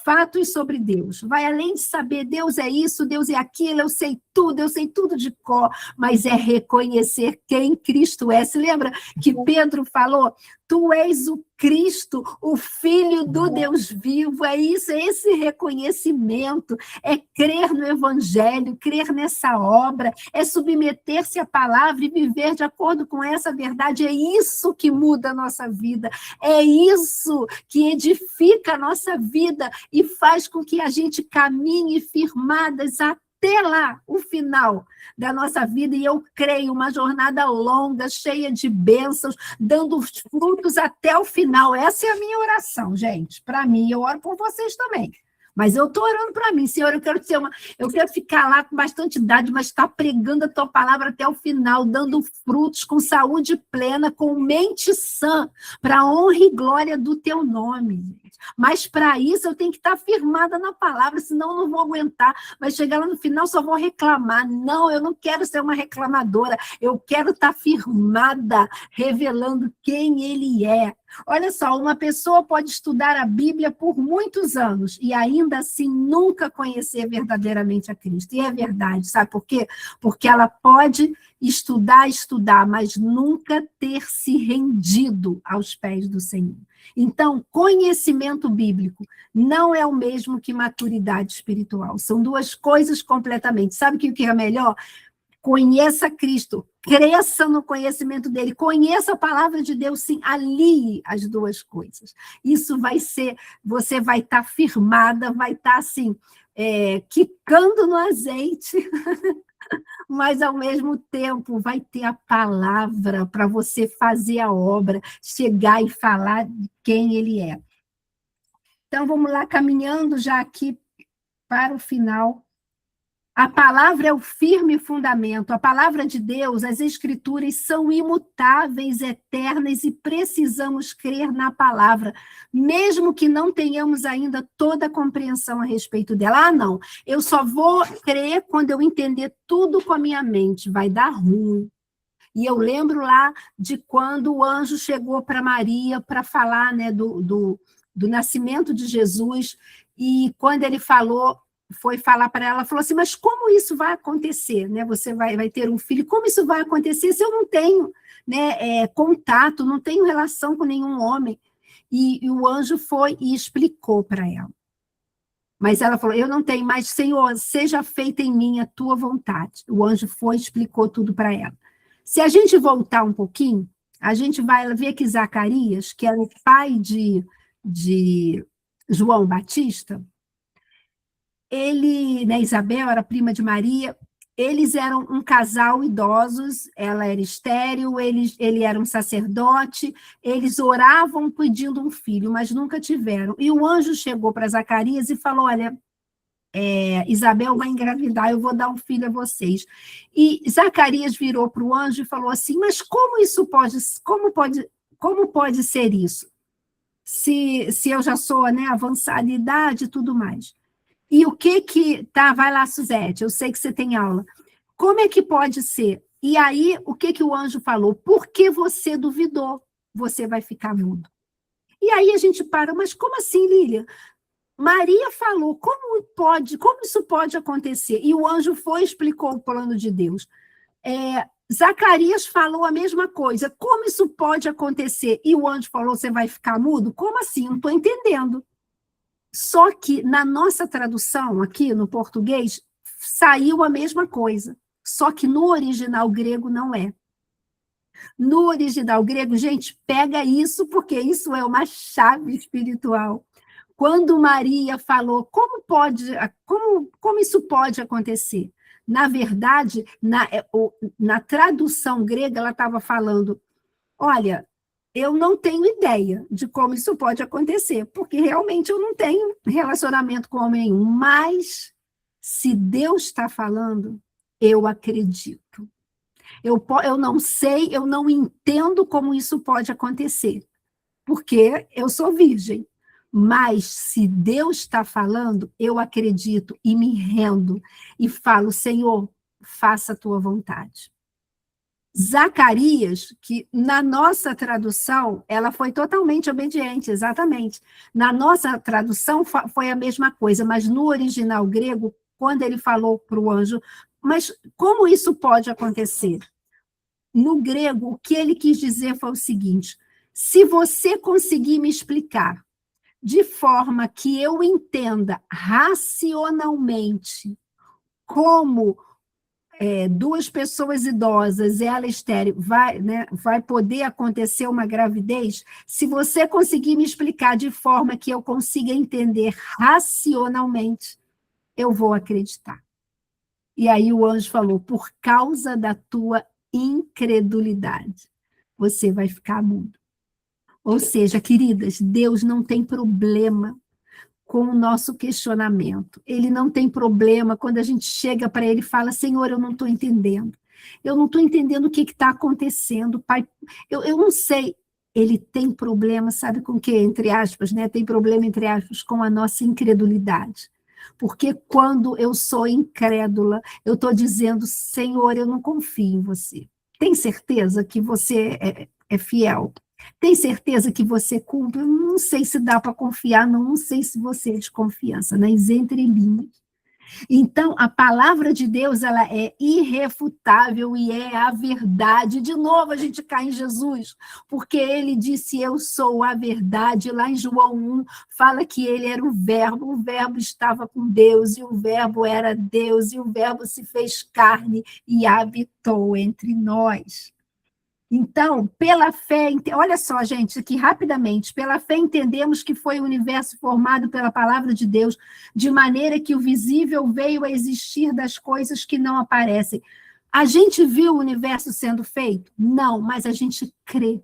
fatos sobre Deus, vai além de saber Deus é isso, Deus é aquilo, eu sei tudo de cor, mas é reconhecer quem Cristo é. Se lembra que Pedro falou, tu és o Cristo, o Filho do Deus vivo, é isso, é esse reconhecimento, é crer no Evangelho, crer nessa obra, é submeter-se à palavra e viver de acordo com essa verdade, é isso que muda a nossa vida, é isso que edifica a nossa vida e faz com que a gente caminhe firmadas até lá, o final da nossa vida, e eu creio, uma jornada longa, cheia de bênçãos, dando frutos até o final. Essa é a minha oração, gente. Para mim, eu oro por vocês também. Mas eu estou orando para mim, Senhor, eu quero ficar lá com bastante idade, mas estar pregando a tua palavra até o final, dando frutos com saúde plena, com mente sã, para a honra e glória do teu nome, gente. Mas para isso eu tenho que estar firmada na palavra, senão eu não vou aguentar. Vai chegar lá no final, só vou reclamar. Não, eu não quero ser uma reclamadora, eu quero estar firmada, revelando quem ele é. Olha só, uma pessoa pode estudar a Bíblia por muitos anos e ainda assim nunca conhecer verdadeiramente a Cristo. E é verdade, sabe por quê? Porque ela pode estudar, mas nunca ter se rendido aos pés do Senhor. Então, conhecimento bíblico não é o mesmo que maturidade espiritual. São duas coisas completamente. Sabe o que é melhor? Conheça Cristo, cresça no conhecimento dele, conheça a palavra de Deus, sim, alie as duas coisas. Isso vai ser, você vai estar firmada, vai estar assim, quicando no azeite, mas ao mesmo tempo vai ter a palavra para você fazer a obra, chegar e falar de quem ele é. Então, vamos lá, caminhando já aqui para o final. A palavra é o firme fundamento, a palavra de Deus, as escrituras são imutáveis, eternas e precisamos crer na palavra, mesmo que não tenhamos ainda toda a compreensão a respeito dela. Ah, não, eu só vou crer quando eu entender tudo com a minha mente, vai dar ruim. E eu lembro lá de quando o anjo chegou para Maria para falar, né, do nascimento de Jesus, e quando ele foi falar para ela, falou assim, mas como isso vai acontecer? Né? Você vai ter um filho, como isso vai acontecer se eu não tenho, né, contato, não tenho relação com nenhum homem? E o anjo foi e explicou para ela. Mas ela falou, eu não tenho, mas Senhor, seja feita em mim a tua vontade. O anjo foi e explicou tudo para ela. Se a gente voltar um pouquinho, a gente vai ver que Zacarias, que era o pai de João Batista, ele, né, Isabel era prima de Maria, eles eram um casal idosos, ela era estéril, ele era um sacerdote, eles oravam pedindo um filho, mas nunca tiveram. E o anjo chegou para Zacarias e falou, olha, Isabel vai engravidar, eu vou dar um filho a vocês. E Zacarias virou para o anjo e falou assim, mas como pode ser isso? Se eu já sou, né, avançada de idade e tudo mais. E o que tá, vai lá, Suzete, eu sei que você tem aula. Como é que pode ser? E aí, o que o anjo falou? Porque você duvidou, você vai ficar mudo. E aí a gente para, mas como assim, Lília? Maria falou, como isso pode acontecer? E o anjo foi e explicou o plano de Deus. Zacarias falou a mesma coisa. Como isso pode acontecer? E o anjo falou, você vai ficar mudo? Como assim? Não estou entendendo. Só que na nossa tradução, aqui no português, saiu a mesma coisa. Só que no original grego não é. No original grego, gente, pega isso, porque isso é uma chave espiritual. Quando Maria falou, como isso pode acontecer? Na verdade, na tradução grega, ela estava falando, olha, eu não tenho ideia de como isso pode acontecer, porque realmente eu não tenho relacionamento com homem nenhum, mas se Deus está falando, eu acredito. Eu não sei, eu não entendo como isso pode acontecer, porque eu sou virgem. Mas se Deus está falando, eu acredito e me rendo e falo, Senhor, faça a tua vontade. Zacarias, que na nossa tradução, ela foi totalmente obediente, exatamente. Na nossa tradução foi a mesma coisa, mas no original grego, quando ele falou para o anjo, mas como isso pode acontecer? No grego, o que ele quis dizer foi o seguinte, se você conseguir me explicar de forma que eu entenda racionalmente como duas pessoas idosas, ela estéril, vai poder acontecer uma gravidez, se você conseguir me explicar de forma que eu consiga entender racionalmente, eu vou acreditar. E aí o anjo falou, por causa da tua incredulidade, você vai ficar mudo. Ou seja, queridas, Deus não tem problema com o nosso questionamento. Ele não tem problema quando a gente chega para ele e fala, Senhor, eu não estou entendendo. Eu não estou entendendo o que está acontecendo, Pai. Eu não sei. Ele tem problema, sabe com o quê? Entre aspas, né? Tem problema, entre aspas, com a nossa incredulidade. Porque quando eu sou incrédula, eu estou dizendo, Senhor, eu não confio em você. Tem certeza que você é fiel? Tem certeza que você cumpre? Eu não sei se dá para confiar, não sei se você é de confiança, nas entrelinhas. Então, a palavra de Deus, ela é irrefutável e é a verdade. De novo, a gente cai em Jesus, porque ele disse, eu sou a verdade. Lá em João 1, fala que ele era o verbo estava com Deus, e o verbo era Deus, e o verbo se fez carne e habitou entre nós. Então, pela fé, olha só, gente, aqui rapidamente, pela fé entendemos que foi o universo formado pela palavra de Deus, de maneira que o visível veio a existir das coisas que não aparecem. A gente viu o universo sendo feito? Não, mas a gente crê.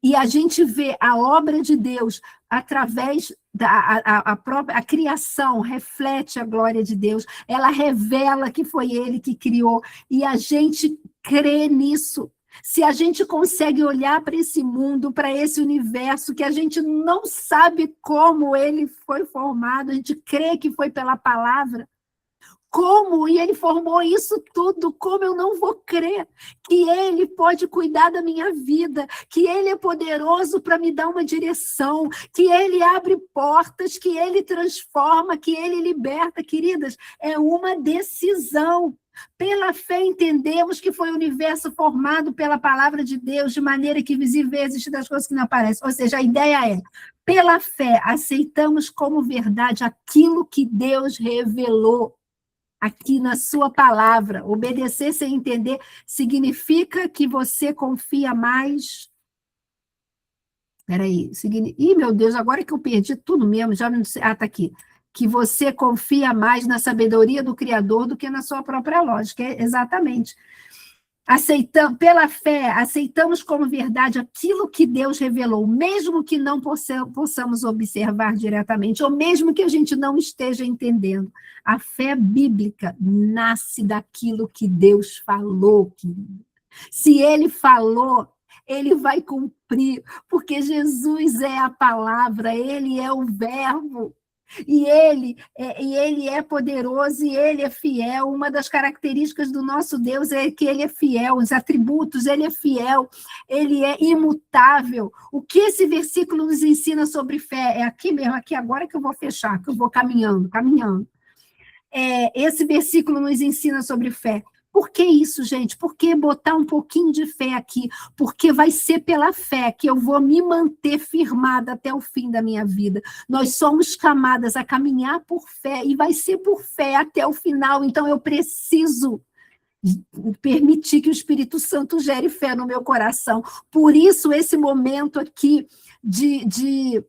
E a gente vê a obra de Deus através da própria criação, reflete a glória de Deus, ela revela que foi ele que criou, e a gente crê nisso. Se a gente consegue olhar para esse mundo, para esse universo, que a gente não sabe como ele foi formado, a gente crê que foi pela palavra, como? E ele formou isso tudo, como eu não vou crer que ele pode cuidar da minha vida, que ele é poderoso para me dar uma direção, que ele abre portas, que ele transforma, que ele liberta, queridas, é uma decisão. Pela fé entendemos que foi o universo formado pela palavra de Deus, de maneira que visível existe das coisas que não aparecem. Ou seja, a ideia é, pela fé, aceitamos como verdade aquilo que Deus revelou aqui na sua palavra. Obedecer sem entender significa que você confia mais... Espera aí. Ih, meu Deus, agora que eu perdi tudo mesmo, já não sei... Ah, está aqui. Que você confia mais na sabedoria do Criador do que na sua própria lógica. Exatamente. Pela fé, aceitamos como verdade aquilo que Deus revelou, mesmo que não possamos observar diretamente, ou mesmo que a gente não esteja entendendo. A fé bíblica nasce daquilo que Deus falou, querido. Se ele falou, ele vai cumprir, porque Jesus é a palavra, ele é o verbo. E ele é poderoso e ele é fiel. Uma das características do nosso Deus é que ele é fiel, os atributos, ele é fiel, ele é imutável. O que esse versículo nos ensina sobre fé? É aqui mesmo, aqui agora que eu vou fechar, que eu vou caminhando. Esse versículo nos ensina sobre fé. Por que isso, gente? Por que botar um pouquinho de fé aqui? Porque vai ser pela fé que eu vou me manter firmada até o fim da minha vida. Nós somos chamadas a caminhar por fé, e vai ser por fé até o final. Então, eu preciso permitir que o Espírito Santo gere fé no meu coração. Por isso, esse momento aqui de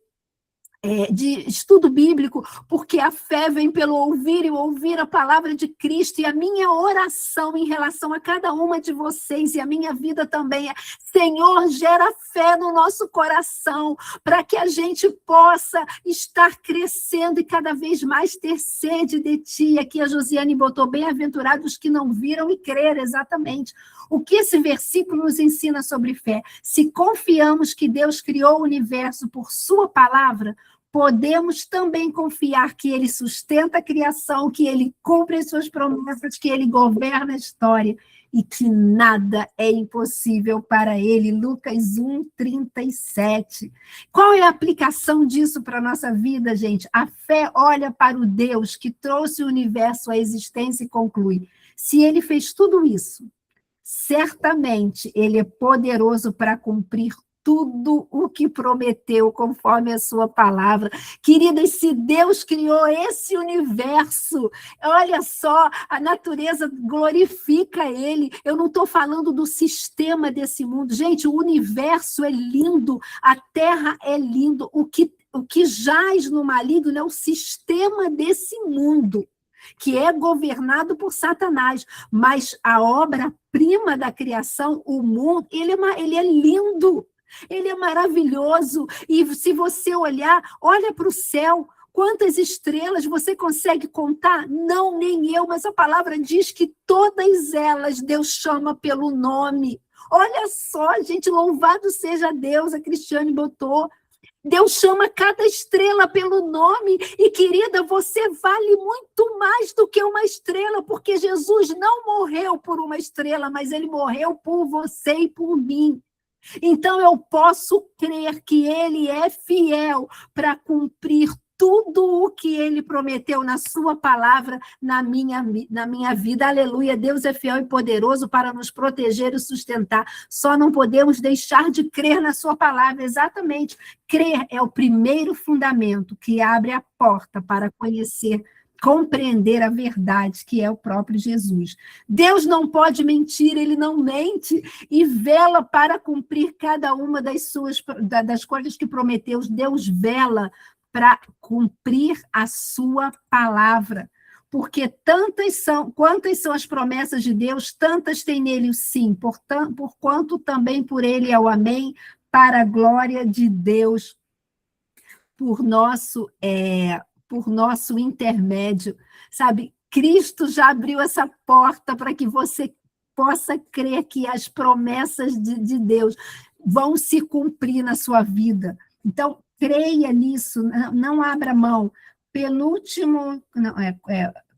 estudo bíblico, porque a fé vem pelo ouvir e ouvir a palavra de Cristo, e a minha oração em relação a cada uma de vocês, e a minha vida também é: Senhor, gera fé no nosso coração, para que a gente possa estar crescendo e cada vez mais ter sede de Ti. Aqui a Josiane botou: bem-aventurados que não viram e creram. Exatamente. O que esse versículo nos ensina sobre fé? Se confiamos que Deus criou o universo por sua palavra, podemos também confiar que Ele sustenta a criação, que Ele cumpre as suas promessas, que Ele governa a história e que nada é impossível para Ele. Lucas 1:37. Qual é a aplicação disso para a nossa vida, gente? A fé olha para o Deus que trouxe o universo à existência e conclui: se Ele fez tudo isso, certamente Ele é poderoso para cumprir tudo o que prometeu, conforme a sua palavra. Queridas, se Deus criou esse universo, olha só, a natureza glorifica Ele. Eu não estou falando do sistema desse mundo. Gente, o universo é lindo, a terra é lindo. O que jaz no maligno é o sistema desse mundo, que é governado por Satanás, mas a obra-prima da criação, o mundo, ele é lindo, ele é maravilhoso. E se você olha para o céu, quantas estrelas você consegue contar? Não, nem eu, mas a palavra diz que todas elas Deus chama pelo nome. Olha só, gente, louvado seja Deus, a Cristiane botou. Deus chama cada estrela pelo nome, e, querida, você vale muito mais do que uma estrela, porque Jesus não morreu por uma estrela, mas Ele morreu por você e por mim. Então, eu posso crer que Ele é fiel para cumprir tudo o que Ele prometeu na sua palavra, na minha vida. Aleluia, Deus é fiel e poderoso para nos proteger e sustentar. Só não podemos deixar de crer na sua palavra. Exatamente, crer é o primeiro fundamento que abre a porta para compreender a verdade, que é o próprio Jesus. Deus não pode mentir, Ele não mente, e vela para cumprir cada uma das coisas que prometeu. Deus vela para cumprir a sua palavra, porque quantas são as promessas de Deus, tantas tem nele o sim, porquanto também por ele é o amém, para a glória de Deus, por nosso intermédio, sabe? Cristo já abriu essa porta para que você possa crer que as promessas de Deus vão se cumprir na sua vida. Então, creia nisso, não abra mão. Penúltimo,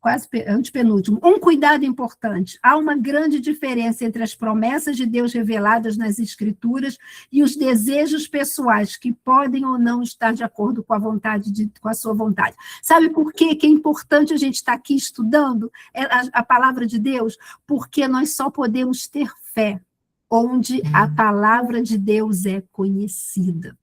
quase antepenúltimo, um cuidado importante. Há uma grande diferença entre as promessas de Deus reveladas nas Escrituras e os desejos pessoais, que podem ou não estar de acordo com a sua vontade. Sabe por quê que é importante a gente estar aqui estudando a palavra de Deus? Porque nós só podemos ter fé onde a palavra de Deus é conhecida.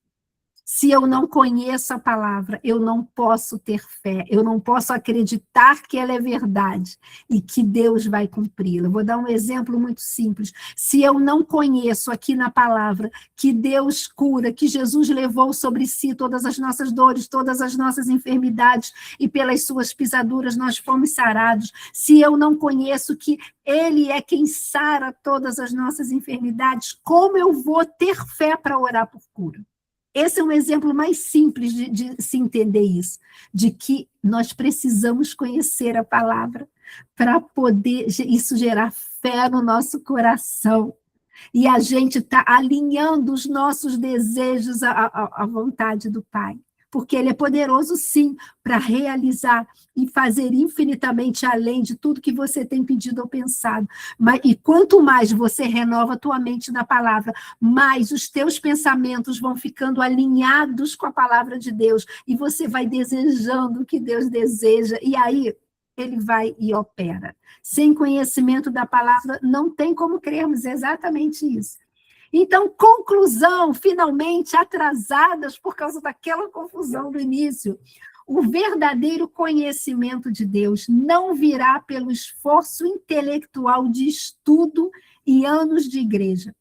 Se eu não conheço a palavra, eu não posso ter fé, eu não posso acreditar que ela é verdade e que Deus vai cumpri-la. Vou dar um exemplo muito simples. Se eu não conheço aqui na palavra que Deus cura, que Jesus levou sobre si todas as nossas dores, todas as nossas enfermidades, e pelas suas pisaduras nós fomos sarados, se eu não conheço que Ele é quem sara todas as nossas enfermidades, como eu vou ter fé para orar por cura? Esse é um exemplo mais simples de se entender isso, de que nós precisamos conhecer a palavra para poder isso gerar fé no nosso coração. E a gente está alinhando os nossos desejos à vontade do Pai. Porque Ele é poderoso, sim, para realizar e fazer infinitamente além de tudo que você tem pedido ou pensado. E quanto mais você renova a tua mente na palavra, mais os teus pensamentos vão ficando alinhados com a palavra de Deus, e você vai desejando o que Deus deseja. E aí, ele vai e opera. Sem conhecimento da palavra, não tem como crermos exatamente isso. Então, conclusão, finalmente atrasadas por causa daquela confusão do início. O verdadeiro conhecimento de Deus não virá pelo esforço intelectual de estudo e anos de igreja,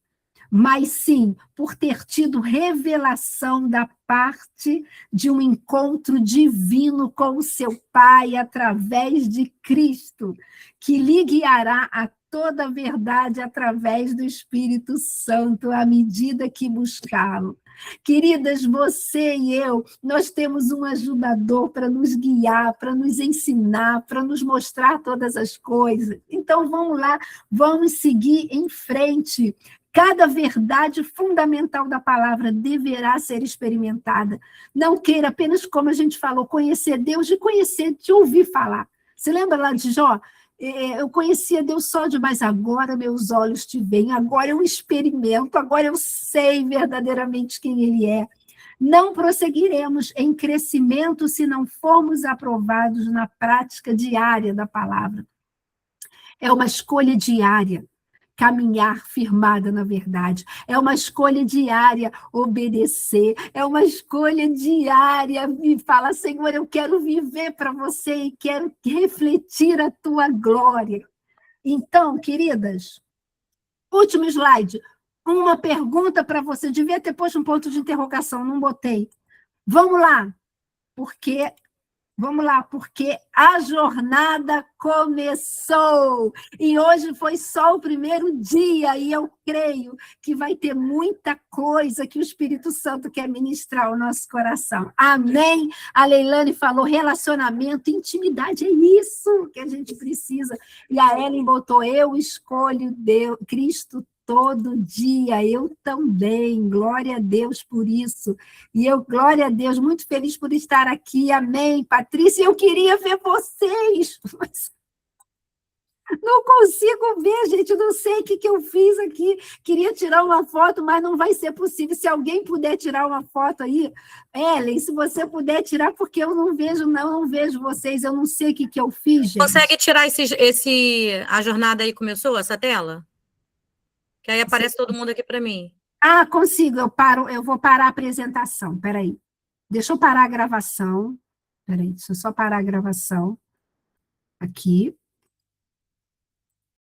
mas sim por ter tido revelação da parte de um encontro divino com o seu Pai através de Cristo, que lhe guiará a toda a verdade através do Espírito Santo, à medida que buscá-lo. Queridas, você e eu, nós temos um ajudador para nos guiar, para nos ensinar, para nos mostrar todas as coisas. Então, vamos lá, vamos seguir em frente. Cada verdade fundamental da palavra deverá ser experimentada. Não queira apenas, como a gente falou, conhecer Deus, de conhecer, de ouvir falar. Você lembra lá de Jó? Eu conhecia Deus só de, mas agora meus olhos te veem, agora eu experimento, agora eu sei verdadeiramente quem Ele é. Não prosseguiremos em crescimento se não formos aprovados na prática diária da palavra. É uma escolha diária. Caminhar firmada na verdade. É uma escolha diária obedecer. É uma escolha diária e falar, Senhor, eu quero viver para você e quero refletir a tua glória. Então, queridas, último slide. Uma pergunta para você. Devia ter posto um ponto de interrogação, não botei. Vamos lá, porque a jornada começou. E hoje foi só o primeiro dia, e eu creio que vai ter muita coisa que o Espírito Santo quer ministrar ao nosso coração. Amém? A Leilane falou relacionamento, intimidade, é isso que a gente precisa. E a Ellen botou, eu escolho Deus, Cristo todo dia, eu também, glória a Deus por isso, e eu, glória a Deus, muito feliz por estar aqui, amém, Patrícia, eu queria ver vocês, mas não consigo ver, gente, não sei o que eu fiz aqui, queria tirar uma foto, mas não vai ser possível, se alguém puder tirar uma foto aí, Ellen, se você puder tirar, porque eu não vejo vocês, eu não sei o que eu fiz, gente. Consegue tirar a jornada aí começou, essa tela? Que aí aparece todo mundo aqui para mim. Ah, consigo, eu vou parar a apresentação, peraí. Deixa eu parar a gravação. Peraí, deixa eu só parar a gravação. Aqui.